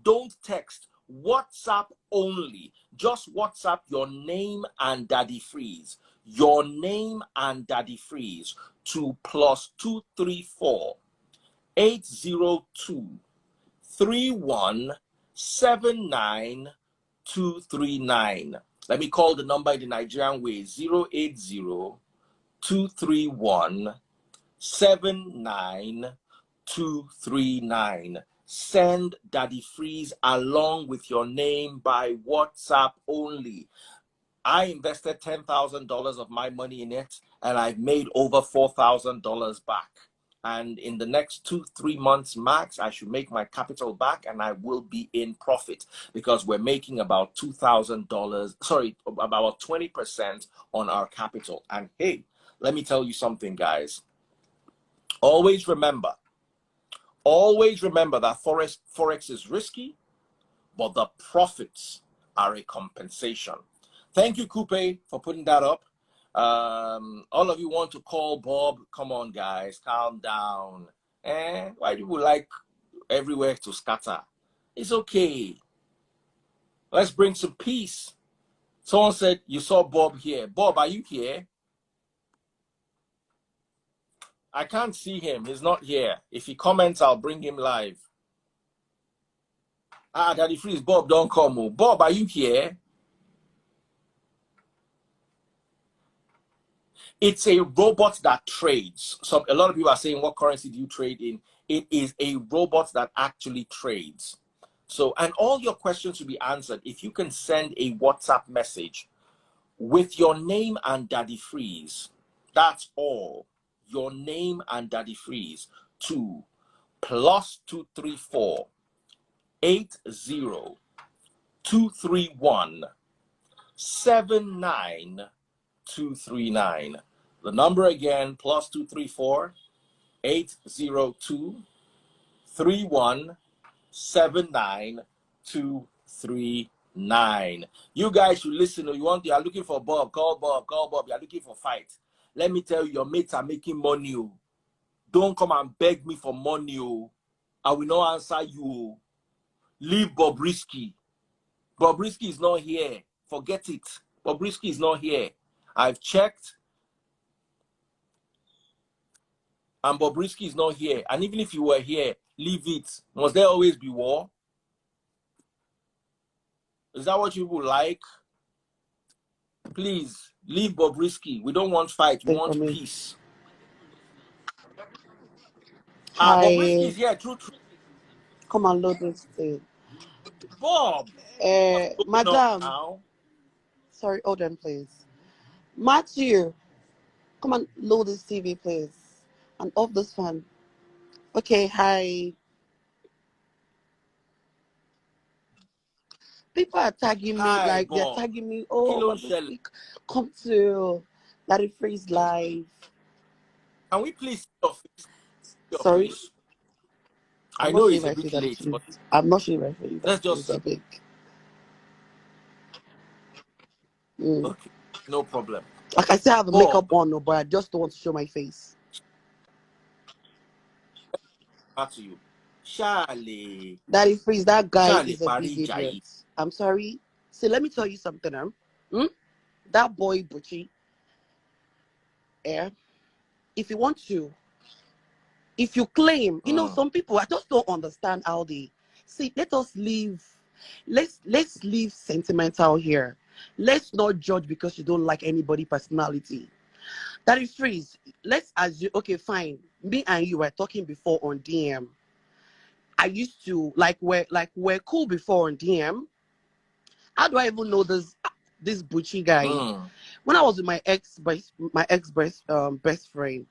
don't text, WhatsApp only. Just WhatsApp your name and Daddy Freeze. Your name and Daddy Freeze to +234 802 3179239. Let me call the number in the Nigerian way: 080 231 79239. Send Daddy Freeze along with your name by WhatsApp only. I invested $10,000 of my money in it, and I've made over $4,000 back. And in the next 2-3 months max, I should make my capital back, and I will be in profit, because we're making about $2,000, sorry, about 20% on our capital. And hey, let me tell you something, guys. Always remember that Forex is risky, but the profits are a compensation. Thank you, Coupe, for putting that up. All of you want to call Bob. Come on, guys, calm down. Why do you like everywhere to scatter? It's okay. Let's bring some peace. Someone said you saw Bob here. Bob, are you here? I can't see him. He's not here. If he comments, I'll bring him live. Daddy Freeze, Bob, don't come. Bob, are you here? It's a robot that trades. A lot of people are saying, what currency do you trade in? It is a robot that actually trades. So, and all your questions will be answered if you can send a WhatsApp message with your name and Daddy Freeze. That's all. Your name and Daddy Freeze to +234 80 231 79239. The number again, +234 802 3179239. You guys should listen. You are looking for Bob, call Bob, you're looking for fight. Let me tell you, your mates are making money. Don't come and beg me for money. I will not answer you. Leave Bobrisky. Bobrisky is not here. Forget it. Bobrisky is not here. I've checked, and Bobrisky is not here. And even if you were here, leave it. Must there always be war? Is that what you would like? Please, leave Bobrisky. We don't want fight. We want peace. Bobrisky is here. True. Come and load this thing. Bob. Madam. Sorry, hold on, please. Matthew, come and load this TV, please. And off this fan. Okay, hi. People are tagging me, like Bob. They're tagging me. Oh, Bobrisky, come to Daddy Freeze live. Can we please see your face? Sorry? Face? I know it's a bit late, but I'm not sure if I feel let's just see. Big. Okay, no problem. Like I still have the makeup on, but I just don't want to show my face. Back to you. Charlie. Daddy Freeze, that guy is a big idiot. I'm sorry. So let me tell you something. That boy Buchi, if you want to If you claim, some people, I just don't understand how they see. Let's leave sentimental here. Let's not judge because you don't like anybody personality. That is freeze. Let's assume, okay, fine. Me and you were talking before on DM. I used to we're cool before on DM. How do I even know this Buchi guy? When I was with my ex best friend,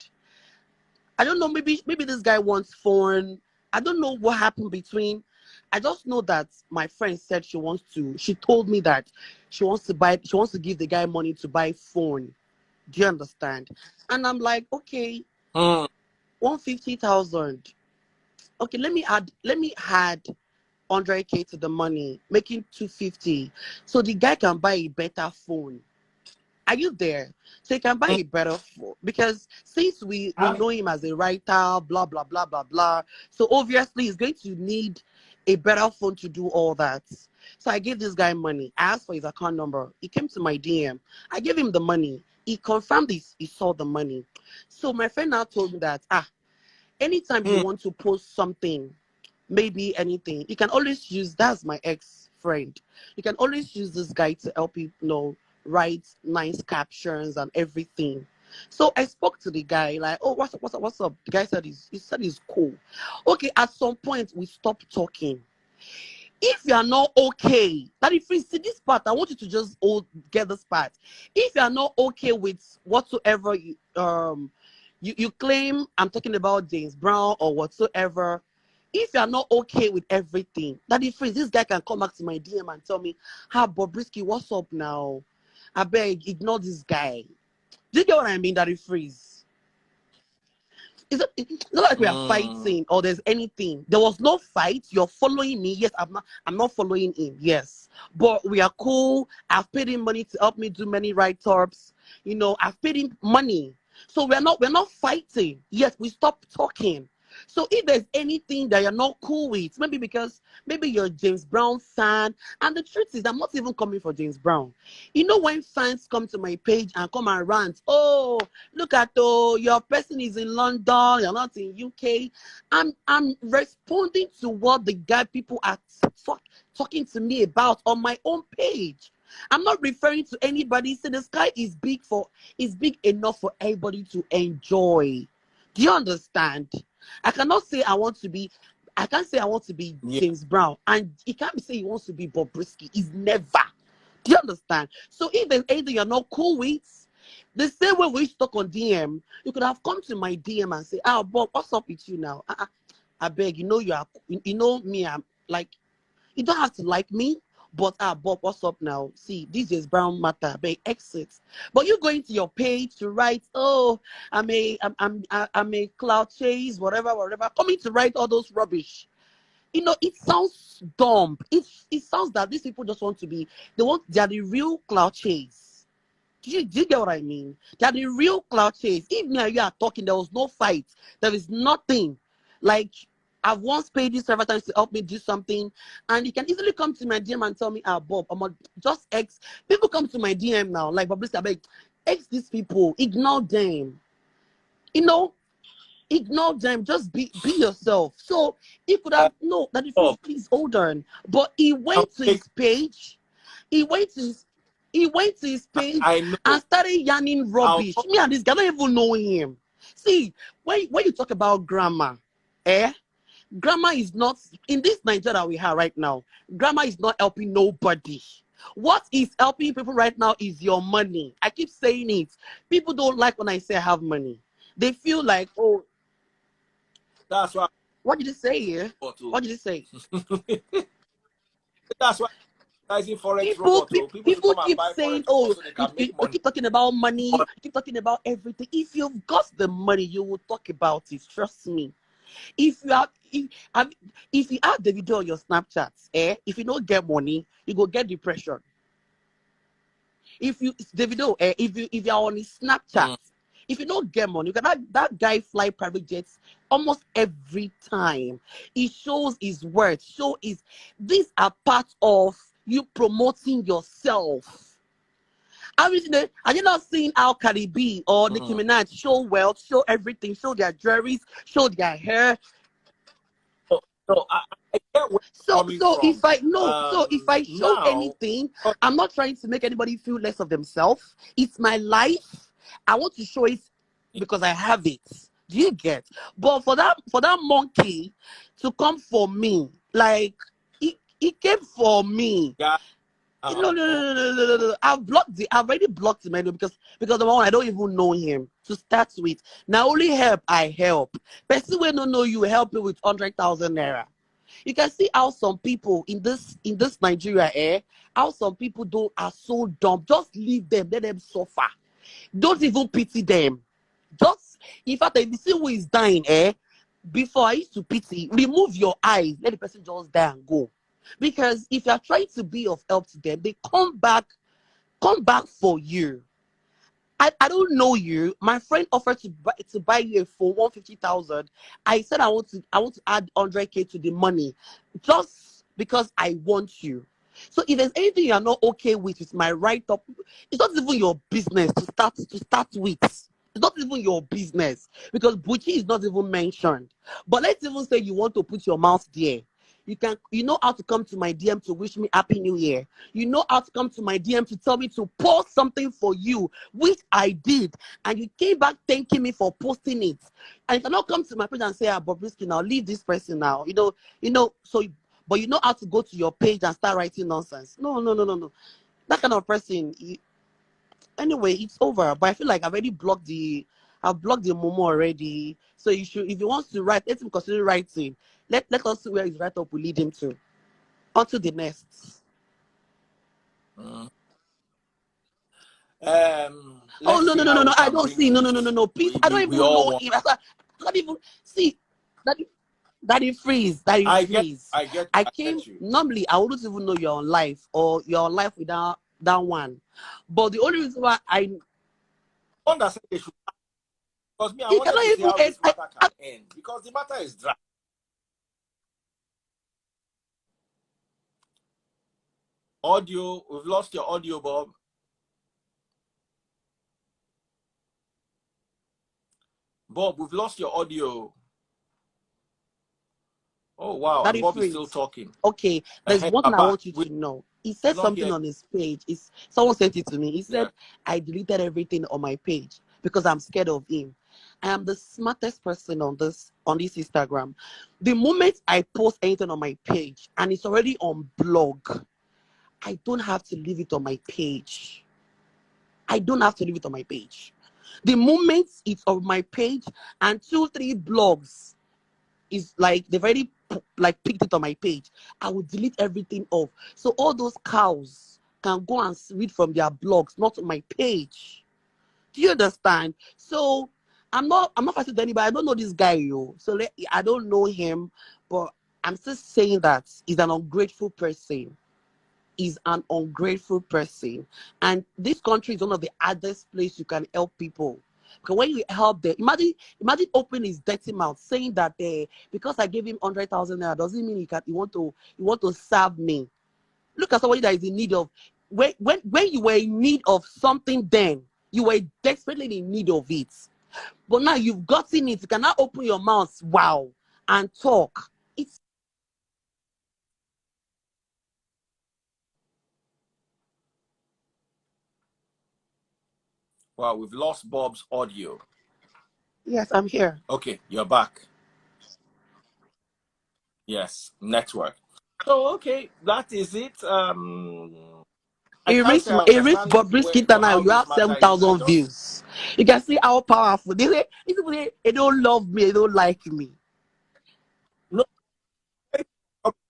I don't know. Maybe this guy wants phone. I don't know what happened between. I just know that my friend said she told me that she wants to give the guy money to buy phone. Do you understand? And I'm like, okay, 150,000. Okay, let me add 100K to the money, making 250. So the guy can buy a better phone. Are you there? So he can buy a better phone. Because since we know him as a writer, blah, blah, blah, blah, blah. So obviously he's going to need a better phone to do all that. So I gave this guy money. I asked for his account number. He came to my DM. I gave him the money. He confirmed he saw the money. So my friend now told me that, anytime you want to post something, maybe anything, you can always use, that's my ex-friend. You can always use this guy to help you, write nice captions and everything. So I spoke to the guy, like, oh, what's up? The guy said he's cool. Okay, at some point we stopped talking. If you are not okay, that if you see this part, I want you to just get this part. If you are not okay with whatsoever you claim, I'm talking about James Brown or whatsoever. If you are not okay with everything, that if this guy can come back to my DM and tell me, Bobrisky, what's up now? I beg, ignore this guy. Do you get what I mean? That it freeze. It's not like we are fighting or there's anything. There was no fight. You're following me. Yes, I'm not following him. Yes. But we are cool. I've paid him money to help me do many write-ups. I've paid him money. So we're not fighting. Yes, we stopped talking. So if there's anything that you're not cool with, maybe you're a James Brown fan, and the truth is I'm not even coming for James Brown. When fans come to my page and come and rant, oh, look at your person is in London, you're not in UK. I'm responding to what the guy people are talking to me about on my own page. I'm not referring to anybody. So the sky is big enough for everybody to enjoy. Do you understand? I can't say I want to be James Brown, and he can't be saying he wants to be Bobrisky. He's never. Do you understand? So if there's anything you're not cool with, the same way we stuck on DM, you could have come to my DM and say, Bob, what's up with you now? I beg, you know me, I'm like, you don't have to like me, but Bob, what's up now? See, this is Brown matter, beg, exit. But you going to your page to write, oh, I'm a cloud chase, whatever, coming to write all those rubbish. It sounds dumb. It sounds that these people just want to be, they are the real cloud chase. Do you get what I mean? They are the real cloud chase. If me and you are talking, there was no fight. There is nothing. Like, I've once paid you several times to help me do something, and you can easily come to my DM and tell me, Bob, just X. People come to my DM now, like, Bobrisky, I beg, X these people, ignore them. Ignore them, just be yourself. So he could have that if please hold on. But he went to his page, he went to his page and started yarning rubbish. Me and this guy don't even know him. See, when you talk about grammar, grammar is not in this Nigeria we have right now. Grammar is not helping nobody. What is helping people right now is your money. I keep saying it. People don't like when I say I have money. They feel like, oh, that's why. What did you say here? What did you say? That's why forex people keep saying, oh, you keep talking about money, you keep talking about everything. If you've got the money, you will talk about it. Trust me. If you have Davido on your Snapchat, if you don't get money, you go get depression. If you are on his Snapchat, if you don't get money, you can that guy fly private jets almost every time. He shows his worth. These are part of you promoting yourself. Have you not seen how Cardi B or Nicki Minaj show wealth, show everything, show their jewelries, show their hair? So I get where you're coming So from. if I show Now, anything, I'm not trying to make anybody feel less of themselves. It's my life. I want to show it because I have it. Do you get? But for that monkey to come for me, like he came for me. yeah, No. I've already blocked him anyway because the one I don't even know him to start with. Now only help I help. Person we don't know you help me with 100,000 naira. You can see how some people in this Nigeria, how some people are so dumb. Just leave them, let them suffer. Don't even pity them. Just, in fact, if you see who is dying, before I used to pity, remove your eyes, let the person just die and go. Because if you are trying to be of help to them, they come back for you. I don't know you. My friend offered to buy you a phone 150,000. I said I want to add 100K to the money, just because I want you. So if there's anything you're not okay with, it's my right up. It's not even your business to start with. It's not even your business because Buchi is not even mentioned. But let's even say you want to put your mouth there. You know how to come to my DM to wish me Happy New Year. You know how to come to my DM to tell me to post something for you, which I did. And you came back thanking me for posting it. And you cannot come to my page and say, Bobrisky, now leave this person now. But you know how to go to your page and start writing nonsense. No. That kind of person, anyway, it's over. But I feel like I've blocked the Momo already. So if he wants to write, let him consider writing. Let us see where his write up will lead him to. On to the next. no. I don't see. No. Please, I don't even know him. I can't even see. Daddy freeze. I get you. Normally, I wouldn't even know you're on live or you're on live without that one. But the only reason why I understand they should, because me, I wanted to see how this matter can end because the matter is dry. Audio, we've lost your audio, Bob. Bob, we've lost your audio. Oh, wow. And Bob is still talking. Okay, there's one thing I want you to know. He said something on his page. Someone sent it to me. He said, I deleted everything on my page because I'm scared of him. I am the smartest person on this Instagram. The moment I post anything on my page and it's already on blog, I don't have to leave it on my page. The moment it's on my page and 2-3 blogs is like they've already picked it on my page, I will delete everything off. So all those cows can go and read from their blogs, not on my page. Do you understand? So I'm not fighting with anybody. I don't know this guy, yo. So I don't know him, but I'm still saying that he's an ungrateful person. And this country is one of the hardest places you can help people. Because when you help them, imagine opening his dirty mouth saying that because I gave him 100,000 naira doesn't mean you want to serve me. Look at somebody that is in need of when you were in need of something, then you were desperately in need of it. But now you've gotten it, you cannot open your mouth, wow, and talk. It's Wow, we've lost Bob's audio. Yes, I'm here. Okay, you're back. Yes, network. So okay, that is it. It reached Bobrisky now. You have 7,000 views. You can see how powerful. They don't love me. They don't like me. No,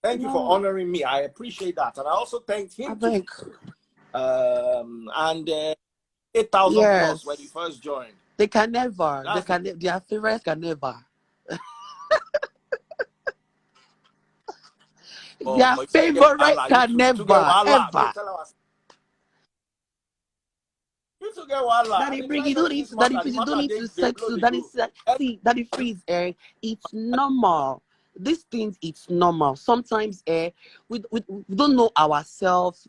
thank you for honoring me. I appreciate that, and I also thanked him too. And 8,000 plus when he first joined. They can never. Their favorites can never. Their favorite can never, ever. Daddy Brig, you don't need to. Daddy Freeze, you don't need to settle. Daddy Freeze, it's normal. These things, it's normal. Sometimes, we don't know ourselves.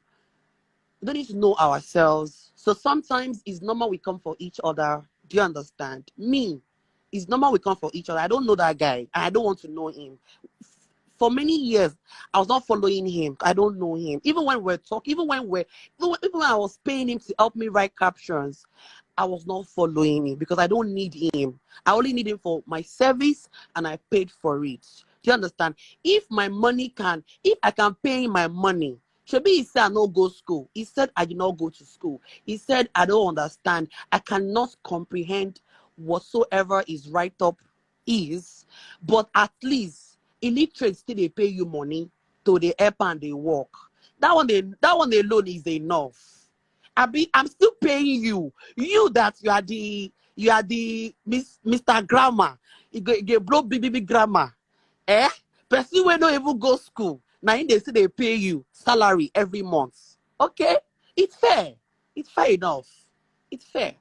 We don't need to know ourselves. So sometimes it's normal we come for each other. Do you understand? Me, it's normal we come for each other. I don't know that guy, and I don't want to know him. For many years, I was not following him. I don't know him. Even when we're talking, even when I was paying him to help me write captions, I was not following him because I don't need him. I only need him for my service, and I paid for it. Do you understand? If I can pay him my money, Shebi, he said I no go school. He said I did not go to school. He said I don't understand. I cannot comprehend whatsoever his write-up is, but at least illiterate still they pay you money to the help and they work. That one alone is enough. I'm still paying you. You are the Mr. Grammar. You blow big grammar. Eh? Person wey no even go school. Now they say they pay you salary every month. Okay? It's fair. It's fair enough. It's fair.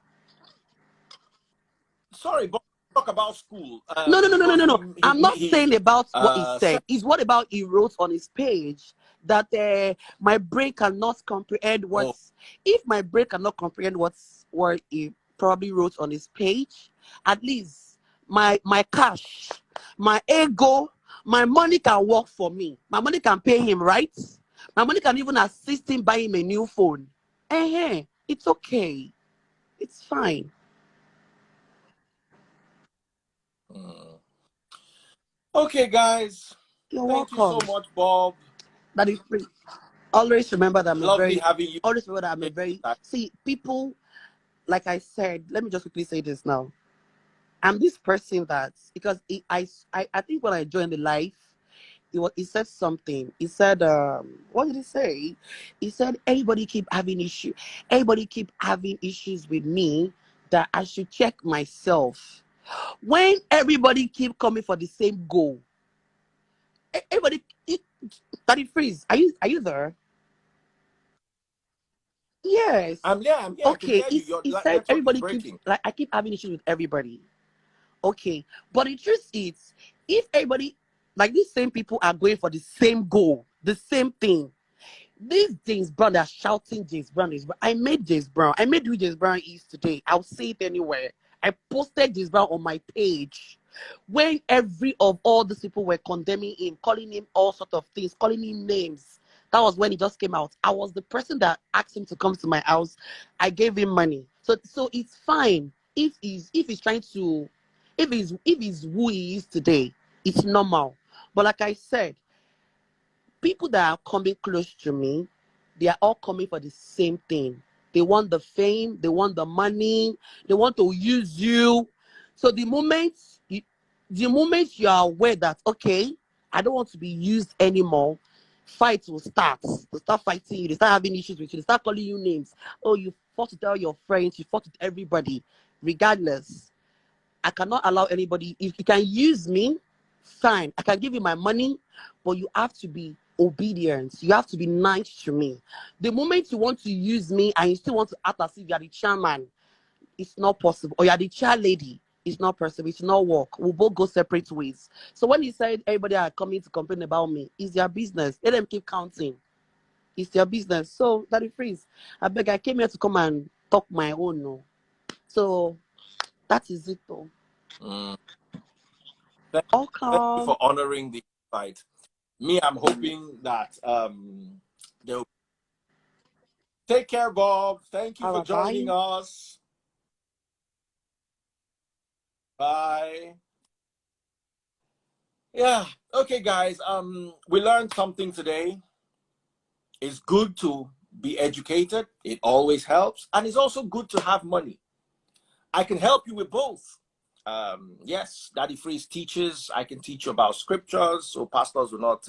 Sorry, but talk about school. No. I'm not saying about what he said, said. It's what about he wrote on his page that my brain cannot comprehend oh, what's. If my brain cannot comprehend what he probably wrote on his page, at least my cash, my ego, my money can work for me. My money can pay him, right? My money can even assist him buy him a new phone. It's okay. It's fine. mm. Okay, guys. You're Thank you so welcome. much, Bob. That is free. Always remember that Lovely having you. always remember that I'm a very, see, people, like I said, let me just quickly say this now. I'm this person that, because I think when I joined the life, he said something. He said, what did he say? He said, everybody keep having issues with me that I should check myself. When everybody keep coming for the same goal, everybody, Daddy Freeze, are you there? Yes. I'm here. I can Okay. hear you. Your He said network is everybody keeps breaking. like I keep having issues with everybody. Okay. But the truth is, if everybody like these same people are going for the same goal, the same thing. These James Brown, they're shouting James Brown. I made James Brown. I made who James Brown is today. I'll say it anywhere. I posted James Brown on my page. When every of all these people were condemning him, calling him all sort of things, calling him names. That was when he just came out. I was the person that asked him to come to my house. I gave him money. So it's fine if he's trying to if he's who he is today, it's normal. But like I said, people that are coming close to me, they are all coming for the same thing. They want the fame, they want the money, they want to use you. So the moment you are aware that okay, I don't want to be used anymore, fights will start. They start fighting you, they start having issues with you, they start calling you names. Oh, you fought with all your friends, you fought with everybody. Regardless, I cannot allow anybody. If you can use me, fine. I can give you my money, but you have to be obedient. You have to be nice to me. The moment you want to use me and you still want to act as if you are the chairman, it's not possible. Or you are the chair lady, it's not possible. It's not work. We'll both go separate ways. So when he said everybody are coming to complain about me, it's their business. Let them keep counting. It's their business. So Daddy Freeze, I beg, I came here to come and talk my own. No. So that is it though. Mm. Thank you Welcome. for honoring the invite. Me, I'm hoping that they'll take care, Bob. Thank you All for right, joining bye. us. Bye. Yeah. Okay, guys. We learned something today. It's good to be educated. It always helps, and it's also good to have money. I can help you with both. Yes, Daddy Freeze teaches. I can teach you about scriptures, so pastors will not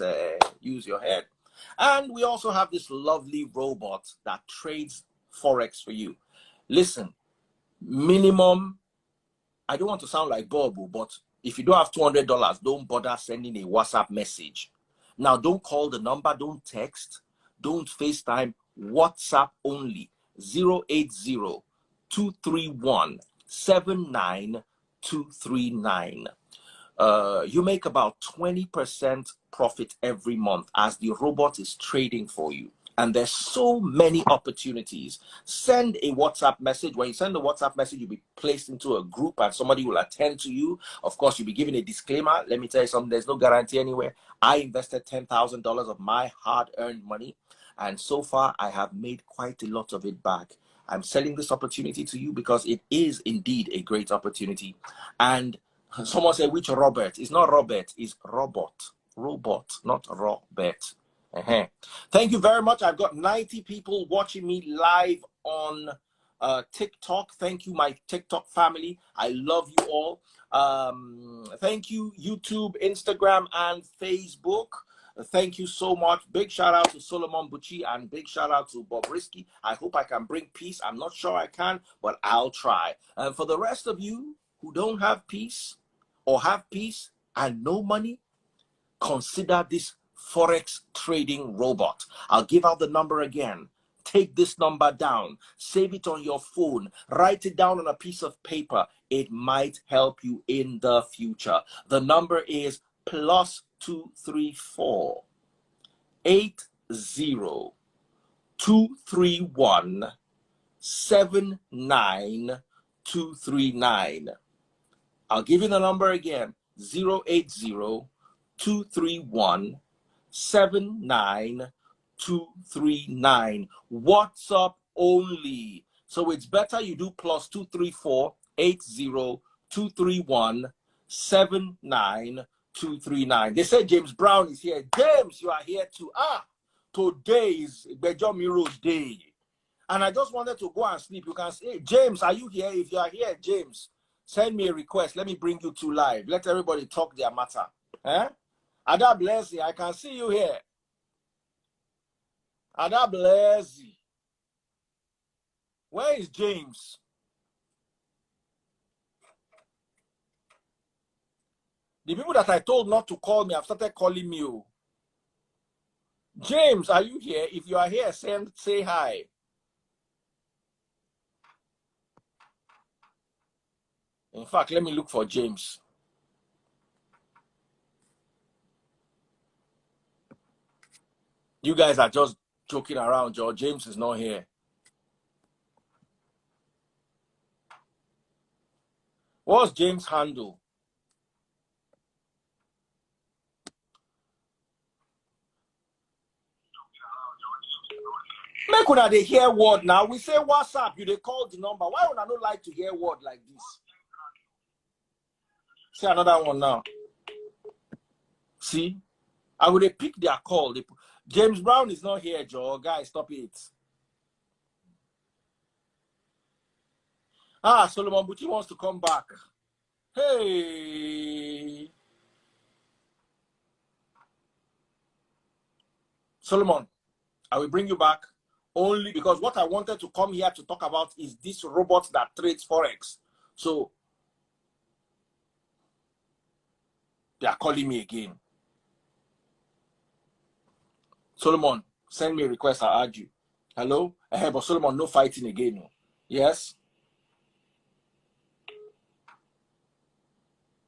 use your head. And we also have this lovely robot that trades Forex for you. Listen, minimum, I don't want to sound like Bob, but if you don't have $200, don't bother sending a WhatsApp message. Now, don't call the number, don't text, don't FaceTime, WhatsApp only. 080-231-79239. You make about 20% profit every month as the robot is trading for you. And there's so many opportunities. Send a WhatsApp message. When you send the WhatsApp message, you'll be placed into a group and somebody will attend to you. Of course, you'll be given a disclaimer. Let me tell you something, there's no guarantee anywhere. I invested $10,000 of my hard-earned money, and so far I have made quite a lot of it back. I'm selling this opportunity to you because it is indeed a great opportunity. And someone said, which Robert? It's not Robert, it's Robot. Robot, not Robert. Thank you very much. I've got 90 people watching me live on TikTok. Thank you, my TikTok family. I love you all. Thank you, YouTube, Instagram, and Facebook. Thank you so much. Big shout out to Solomon Buchi and big shout out to Bobrisky. I hope I can bring peace. I'm not sure I can, but I'll try. And for the rest of you who don't have peace or have peace and no money, consider this Forex trading robot. I'll give out the number again. Take this number down. Save it on your phone. Write it down on a piece of paper. It might help you in the future. The number is +234 80 231 79239. I'll give you the number again. 080 231 79239. WhatsApp only. So it's better you do +234 80 231 79239. They said James Brown is here. James, you are here too. Today is Bejo Miro Day. And I just wanted to go and sleep. You can say, James, are you here? If you are here, James, send me a request. Let me bring you to live. Let everybody talk their matter. Ada bless you. I can see you here. Ada bless you. Where is James? The people that I told not to call me have started calling me. James, are you here? If you are here, say hi. In fact, let me look for James. You guys are just joking around, Joe. James is not here. What's James' handle? Make una they hear word now. We say WhatsApp, you they call the number. Why would I not like to hear word like this? Say another one now. See? I would pick their call. James Brown is not here, Joe. Guys, stop it. Solomon Buchi wants to come back. Hey. Solomon, I will bring you back only because what I wanted to come here to talk about is this robot that trades Forex. So, they are calling me again. Solomon, send me a request. I'll add you. Hello? But Solomon, no fighting again. No. Yes?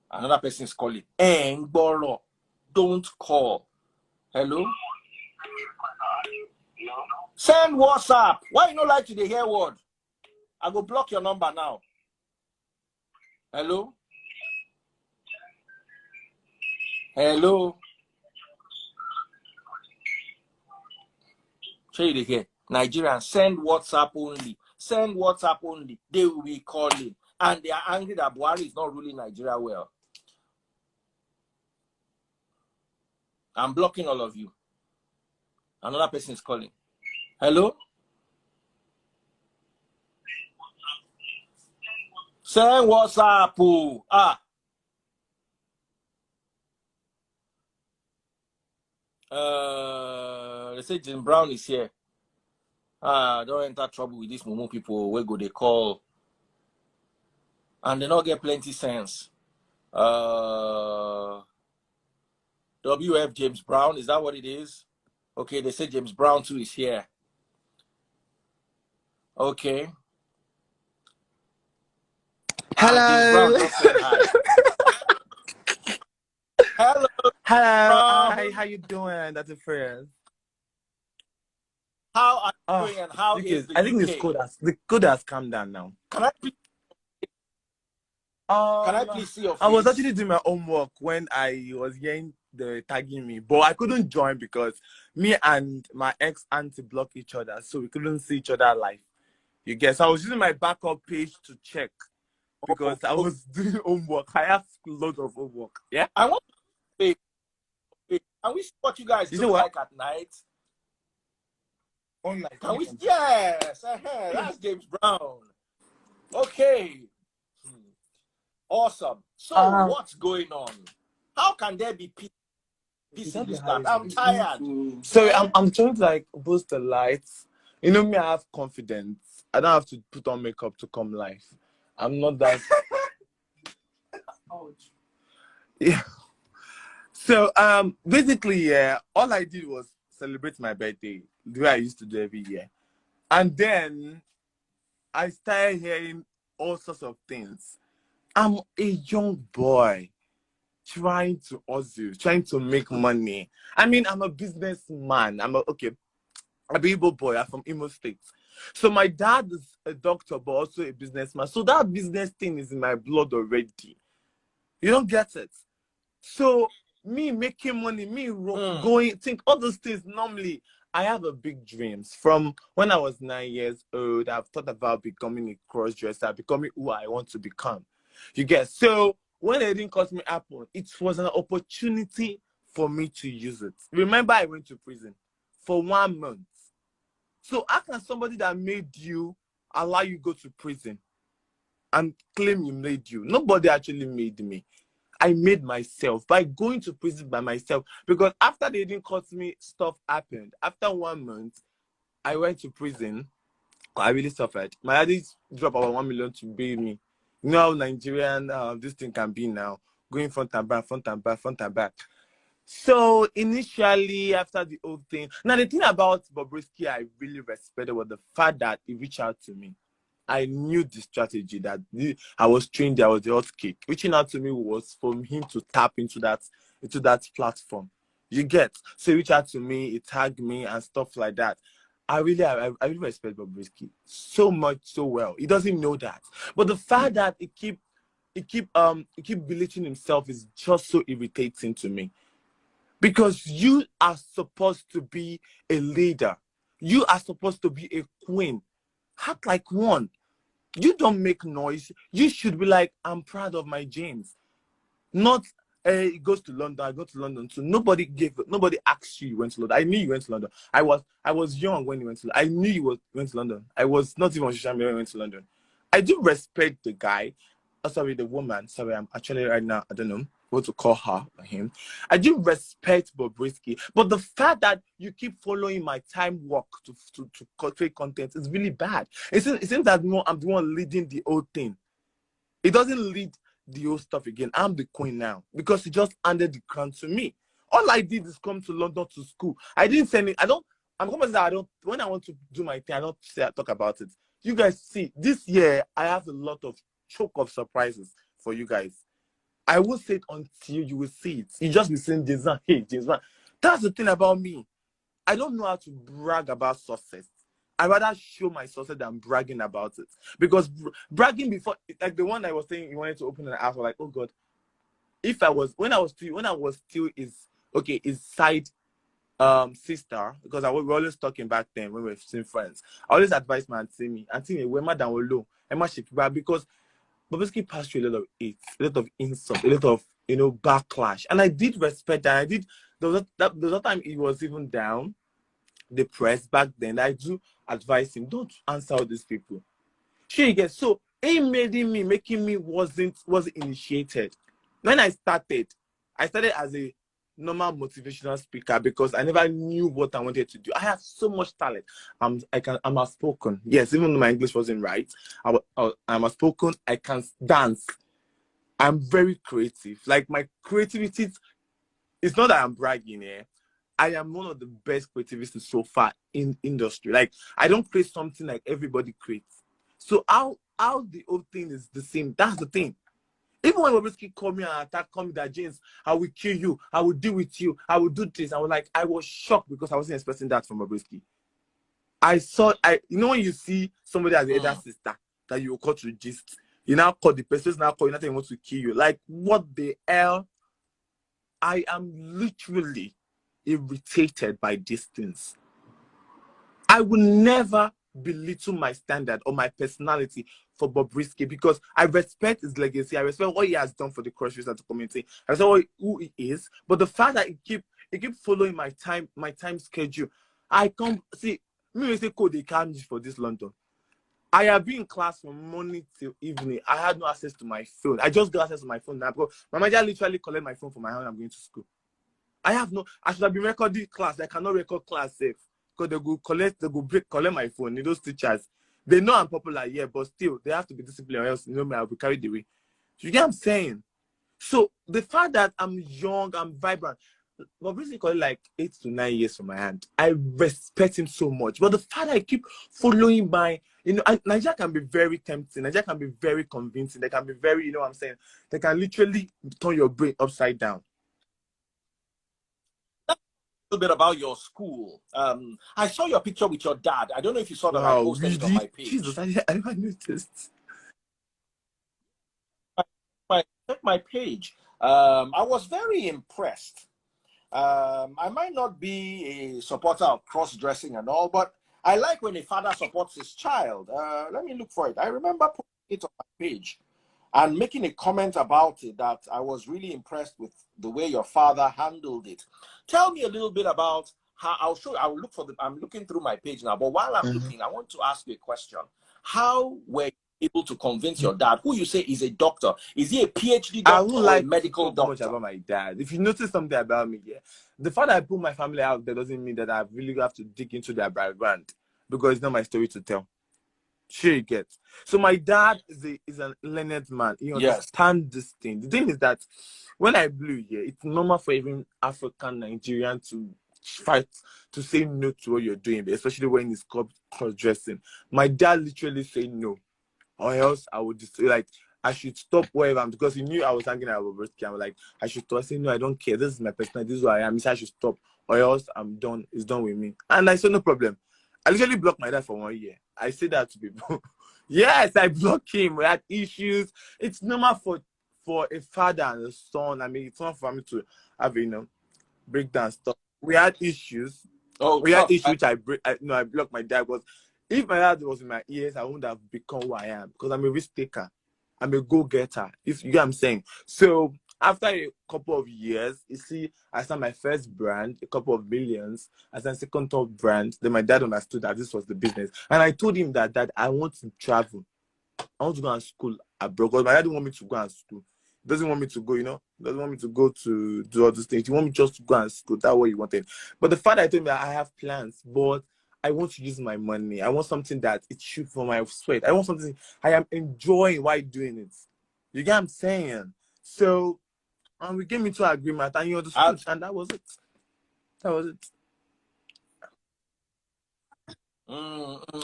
Another person is calling. Boro, don't call. Hello? Send WhatsApp. Why you not like to hear word? I go block your number now. Hello? Hello? Show you here. Nigerians, send WhatsApp only. Send WhatsApp only. They will be calling. And they are angry that Buhari is not ruling Nigeria well. I'm blocking all of you. Another person is calling. Hello? Send WhatsApp. They say Jim Brown is here. Don't enter trouble with these Momo people. Where go they call? And they not get plenty sense. WF James Brown, is that what it is? Okay, they say James Brown too is here. Okay. Hello. James Brown just said hi. Hello. Hello. Hi, how you doing? That's a friend. How are you doing and how UK, is the I think UK? the code has calmed down now. Can I please see your I was face? actually doing my homework when I was hearing the tagging me, but I couldn't join because me and my ex auntie blocked each other, so we couldn't see each other live. You guess I was using my backup page to check because I was doing homework. I have loads of homework. Yeah. I want to say, can we see what you guys You look know what? like at night? Online. Can we? Yes, that's James Brown. Okay, awesome. So what's going on? How can there be peace in this land? I'm tired. So I'm trying to like boost the lights. You know me, I have confidence. I don't have to put on makeup to come live. I'm not that. Ouch. Yeah. So basically, yeah, all I did was celebrate my birthday the way I used to do every year. And then I started hearing all sorts of things. I'm a young boy trying to hustle, trying to make money. I mean, I'm a businessman. I'm a Igbo boy. I'm from Imo State. So my dad is a doctor, but also a businessman. So that business thing is in my blood already. You don't get it. So me making money, me going, think all those things. Normally, I have a big dreams. From when I was 9 years old, I've thought about becoming a cross-dresser, becoming who I want to become. You get, so when it didn't cost me Apple, it was an opportunity for me to use it. Remember, I went to prison for 1 month. So how can somebody that made you allow you go to prison and claim you made you? Nobody actually made me. I made myself by going to prison by myself, because after they didn't cut me, stuff happened. After 1 month, I went to prison. I really suffered. My daddy dropped about 1 million to bail me. You know how Nigerian this thing can be now, going front and back, front and back, front and back. So initially, after the whole thing, now the thing about Bobrisky I really respected was the fact that he reached out to me. I knew the strategy that I was trained. There was the hot cake. Reaching out to me was for him to tap into that platform. You get, so he reached out to me, he tagged me and stuff like that. I really respect Bobrisky so much, so well. He doesn't know that, but the fact that he keep belittling himself is just so irritating to me. Because you are supposed to be a leader. You are supposed to be a queen. Act like one. You don't make noise. You should be like, I'm proud of my James. Not, he goes to London, I go to London too. Nobody asked you went to London. I knew you went to London. I was young when you went to London. I knew you went to London. I was not even on social media when you went to London. I do respect the guy. Oh, sorry, the woman. Sorry, I'm actually right now, I don't know what to call her or him. I do respect Bobrisky, but the fact that you keep following my time work to create content is really bad. It seems that I'm the one leading the whole thing. It doesn't lead the whole stuff again. I'm the queen now because he just handed the crown to me. All I did is come to London to school. I didn't say anything. I'm going to say when I want to do my thing, I don't say I talk about it. You guys see, this year I have a lot of choke of surprises for you guys. I will say it until you will see it. You just be saying James Wan, hey, James Wan. That's the thing about me. I don't know how to brag about success. I rather show my success than bragging about it. Because bragging before, like the one I was saying, you wanted to open an app, like, oh God, when I was still his side sister, because we were always talking back then when we were still friends. I always advise my auntie, we're madam low, because Bobrisky passed through a lot of hate, a lot of insult, a lot of backlash, and I did respect that. There was that time he was even down, depressed back then. I do advise him, don't answer all these people. Sure, you get, so he making me wasn't initiated. When I started as a normal motivational speaker because I never knew what I wanted to do. I have so much talent. I'm outspoken. Yes, even though my English wasn't right, I'm outspoken. I can dance. I'm very creative. Like my creativity, it's not that I'm bragging here. I am one of the best creativists so far in industry. Like I don't create something like everybody creates. So how the whole thing is the same. That's the thing. Even when Bobrisky called me and attacked me that James, I will kill you, I will deal with you, I will do this. I was shocked because I wasn't expecting that from Bobrisky. you know when you see somebody as the elder sister that you will call to gist, you now call the person now call you, nothing wants to kill you. Like, what the hell? I am literally irritated by these things. I will never belittle my standard or my personality for Bobrisky because I respect his legacy. I respect what he has done for the cross and the community. I respect who he is. But the fact that he keep following my time schedule, I come see me say code they can't use for this London. I have been in class from morning till evening. I had no access to my phone. I just got access to my phone now because my manager literally collect my phone from my hand when I'm going to school. I should have been recording class. I cannot record class safe. Because they go collect my phone. Those teachers, they know I'm popular, yeah, but still they have to be disciplined or else I'll be carried away. You get what I'm saying? So the fact that I'm young, I'm vibrant, but basically like 8 to 9 years from my hand, I respect him so much. But the fact that I keep following my, Nigeria can be very tempting. Nigeria can be very convincing. They can be very, you know what I'm saying? They can literally turn your brain upside down. Little bit about your school. I saw your picture with your dad. I don't know if you saw that. I posted it on my page. Jesus, I never noticed. Check my page. I was very impressed. I might not be a supporter of cross-dressing and all, but I like when a father supports his child. Let me look for it. I remember putting it on my page and making a comment about it that I was really impressed with the way your father handled it. Tell me a little bit about how I'll look for I'm looking through my page now, but while I'm looking, I want to ask you a question. How were you able to convince your dad, who you say is a doctor? Is he a PhD doctor I would like or a medical to talk doctor? much about my dad. If you notice something about me, yeah, the fact that I put my family out there doesn't mean that I really have to dig into their background because it's not my story to tell. Sure, you get. So my dad is a learned man. He understands this thing. The thing is that when I blew here, it's normal for even African Nigerian to fight to say no to what you're doing, especially when it's cross-dressing. My dad literally said no, or else I would just like I should stop wherever I'm because he knew I was hanging out with Bobrisky. I was like, I should stop. I said, no, I don't care. This is my personality. This is who I am. He said I should stop, or else I'm done. It's done with me. And I said, no problem. I literally blocked my dad for 1 year. I say that to people. Yes, I blocked him. We had issues. It's normal for a father and a son. I mean, it's not for me to have breakdown stuff. We had issues. We had issues which I blocked my dad because if my dad was in my ears, I wouldn't have become who I am because I'm a risk taker. I'm a go-getter. If you get what I'm saying. So after a couple of years, you see, I started my first brand, a couple of millions. I started second top brand. Then my dad understood that this was the business. And I told him that I want to travel. I want to go to school abroad because my dad didn't want me to go and school. He doesn't want me to go, He doesn't want me to go to do all these things. He want me just to go and school. That's what he wanted. But the fact I told him that I have plans, but I want to use my money. I want something that it should for my sweat. I want something I am enjoying while doing it. You get what I'm saying? So, and we came into agreement and you understood, and that was it. That was it.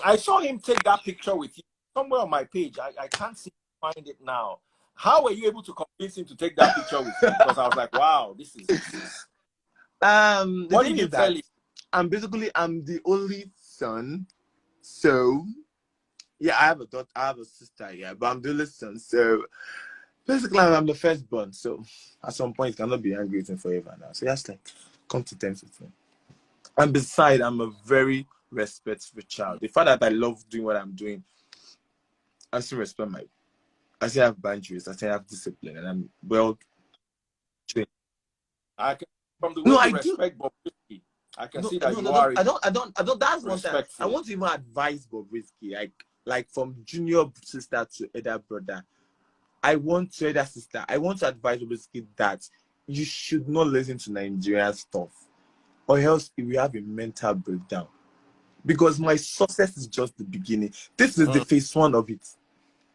I saw him take that picture with you somewhere on my page. I can't seem to find it now. How were you able to convince him to take that picture with you? Because I was like, wow, this is. What did you tell him? I'm the only son. So, yeah, I have a daughter, I have a sister, yeah, but I'm the only son. So, basically, I'm the firstborn. So, at some point, cannot be angry with him forever now. So, just like, come to terms with him. And besides, I'm a very respectful child. The fact that I love doing what I'm doing, I still respect I still have boundaries, I still have discipline, and I'm well trained. From the way you respect Bobrisky, I can see that you are. I don't. That's one thing. I want to even advise Bobrisky, like from junior sister to elder brother. I want to advise Bobrisky that you should not listen to Nigerian stuff, or else you will have a mental breakdown. Because my success is just the beginning. This is the phase 1 of it.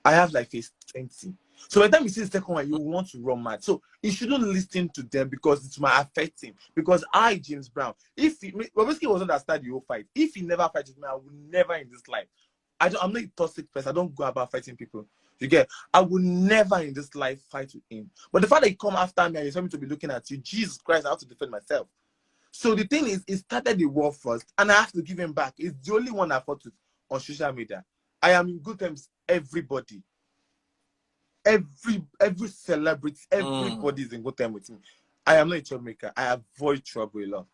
I have like phase 20. So by the time you see the second one, you want to run mad. So you shouldn't listen to them because it might affect him. Because James Brown, Bobrisky was understand the whole fight. If he never fights me, I will never in this life. I'm not a toxic person. I don't go about fighting people. You get? I will never in this life fight with him. But the fact that he come after me and you want me to be looking at you, Jesus Christ, I have to defend myself. So the thing is, he started the war first, and I have to give him back. It's the only one I fought with on social media. I am in good terms. Everybody, every celebrity, everybody is in good terms with me. I am not a troublemaker. I avoid trouble a lot.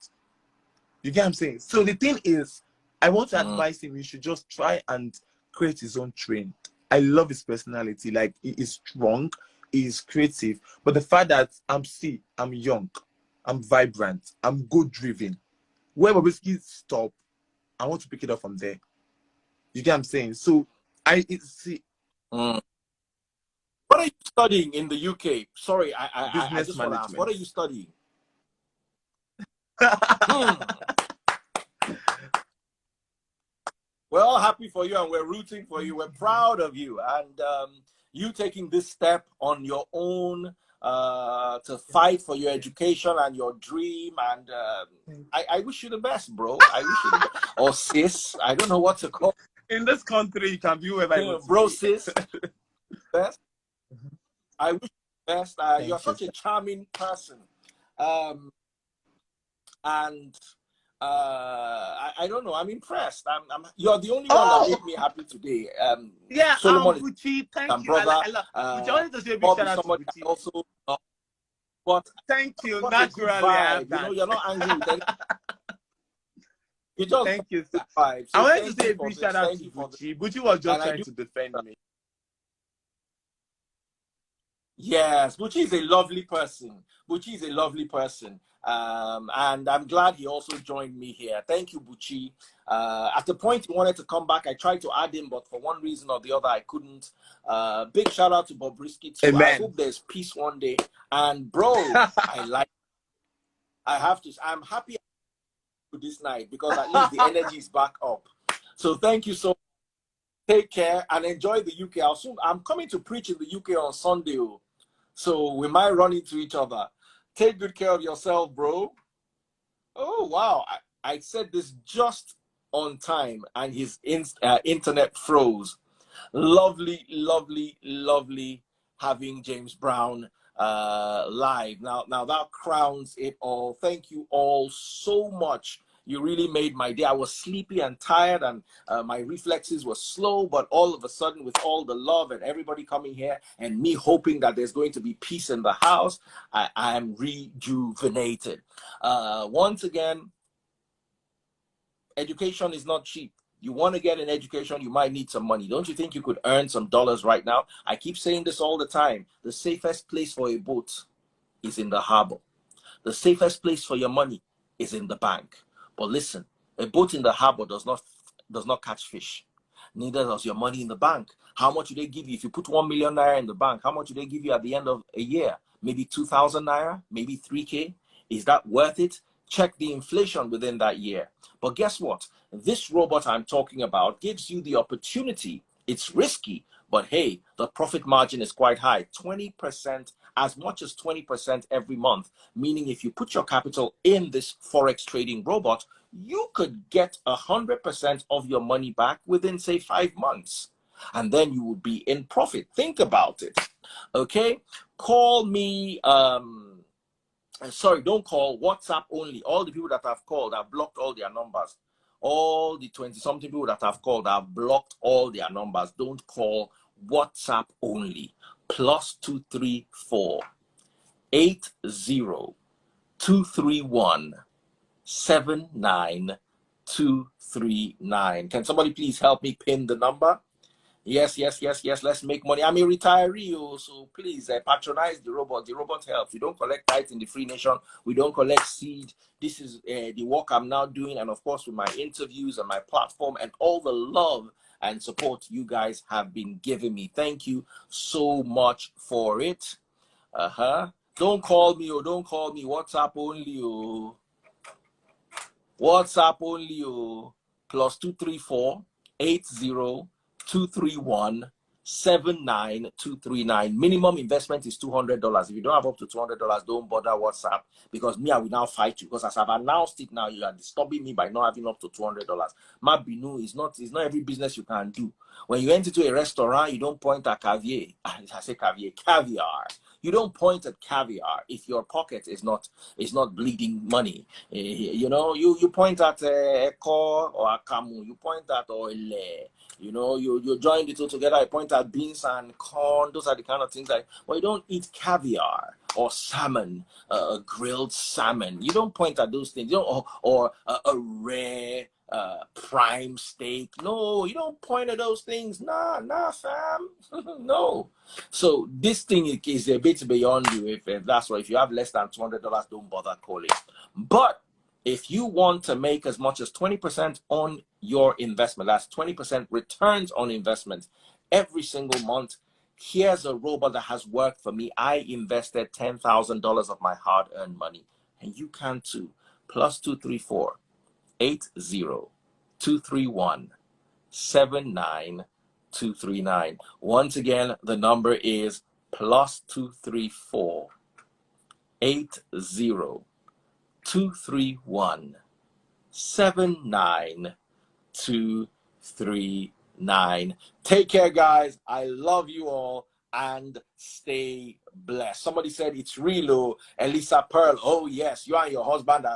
You get what I'm saying? So the thing is, I want to advise him. He should just try and create his own trend. I love his personality. Like, he is strong, he is creative. But the fact that I'm young, I'm vibrant, I'm goal driven. Where Bobrisky stop, I want to pick it up from there. You get what I'm saying? So see. What are you studying in the UK? Sorry, I Business just want to ask. What management. are you studying? We're all happy for you, and we're rooting for you. We're proud of you, and you taking this step on your own to fight for your education and your dream. And I wish you the best, bro. I wish you the best. Or sis, I don't know what to call. In this country, you can be whoever you want to bro, be. sis. Best. I wish you the best. You're such a charming person, and I don't know. I'm impressed. You're the only one that made me happy today. Yeah, Solomon Buchi, thank you. brother. I wanted to say a big Bob shout is out to somebody Buchi. I also love. But thank you. what Naturally, a good I have vibe. that. You know, you're not angry with anything. You just thank you, sir. vibe. So I wanted to say a big shout out to Buchi. Buchi was just trying to defend me. Yes, Buchi is a lovely person. Buchi is a lovely person. And I'm glad he also joined me here. Thank you, Buchi. At the point he wanted to come back, I tried to add him, but for one reason or the other, I couldn't. Big shout out to Bobrisky too. Amen. I hope there's peace one day. And bro, I'm happy this night because at least the energy is back up. So thank you so much. Take care and enjoy the UK. I'm coming to preach in the UK on Sunday. So we might run into each other. Take good care of yourself, bro. Oh, wow. I said this just on time and his internet froze. Lovely, lovely, lovely having James Brown live. Now that crowns it all. Thank you all so much. You really made my day. I was sleepy and tired, and my reflexes were slow, but all of a sudden, with all the love and everybody coming here and me hoping that there's going to be peace in the house, I am rejuvenated. Once again, education is not cheap. You want to get an education, you might need some money. Don't you think you could earn some dollars right now? I keep saying this all the time. The safest place for a boat is in the harbor. The safest place for your money is in the bank. But listen, a boat in the harbor does not catch fish. Neither does your money in the bank. How much do they give you? If you put 1 million naira in the bank, how much do they give you at the end of a year? Maybe 2,000 naira, maybe 3K. Is that worth it? Check the inflation within that year. But guess what? This robot I'm talking about gives you the opportunity. It's risky, but hey, the profit margin is quite high, 20%, as much as 20% every month. Meaning if you put your capital in this Forex trading robot, you could get 100% of your money back within, say, 5 months. And then you would be in profit. Think about it. Okay? Call me, sorry, don't call, WhatsApp only. All the people that I've called, I've blocked all their numbers. All the 20-something people that I've called, I've blocked all their numbers. Don't call, WhatsApp only. +234 80 231 79239. Can somebody please help me pin the number? Yes. Let's make money. I'm a retiree, so please patronize the robot. The robot helps. We don't collect tithes in the Free Nation. We don't collect seed. This is the work I'm now doing, and of course with my interviews and my platform and all the love and support you guys have been giving me. Thank you so much for it. Don't call me, don't call me. WhatsApp only, WhatsApp only, +234 80 231 79239. Minimum investment is $200. If you don't have up to $200, don't bother WhatsApp, because me, I will now fight you. Because as I've announced it now, you are disturbing me by not having up to $200. Mabinu is not every business you can do. When you enter to a restaurant, you don't point at caviar. I say caviar. You don't point at caviar if your pocket is not bleeding money. You know, you point at eko or akamu. You point at oile. You know, you join the two together. You point at beans and corn. Those are the kind of things that. But you don't eat caviar or salmon, grilled salmon. You don't point at those things. You don't, or a rare prime steak. No, you don't point at those things. Nah, fam. No. So this thing is a bit beyond you. If that's right, if you have less than $200, don't bother calling. But if you want to make as much as 20% on your investment, that's 20% returns on investment every single month, here's a robot that has worked for me. I invested $10,000 of my hard-earned money, and you can too. Plus 234 80 231 79239. Once again, the number is plus 234 80 231 79239. Take care, guys. I love you all and stay blessed. Somebody said it's real, Elisa Pearl. Oh yes, you and your husband.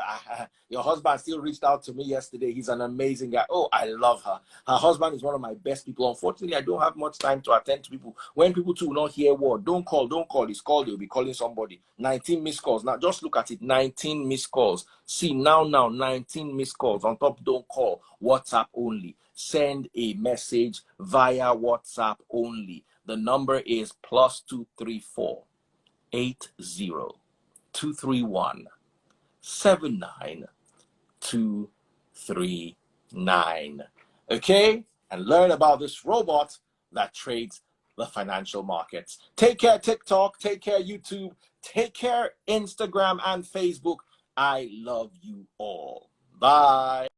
Your husband still reached out to me yesterday. He's an amazing guy. Oh, I love her. Her husband is one of my best people. Unfortunately, I don't have much time to attend to people. When people too will not hear word, don't call. It's called. You'll be calling somebody. 19 missed calls. Now just look at it. 19 missed calls. See now 19 missed calls. On top, don't call. WhatsApp only. Send a message via WhatsApp only. The number is plus 234 80 231 79239. Okay? And learn about this robot that trades the financial markets. Take care, TikTok. Take care, YouTube. Take care, Instagram and Facebook. I love you all. Bye.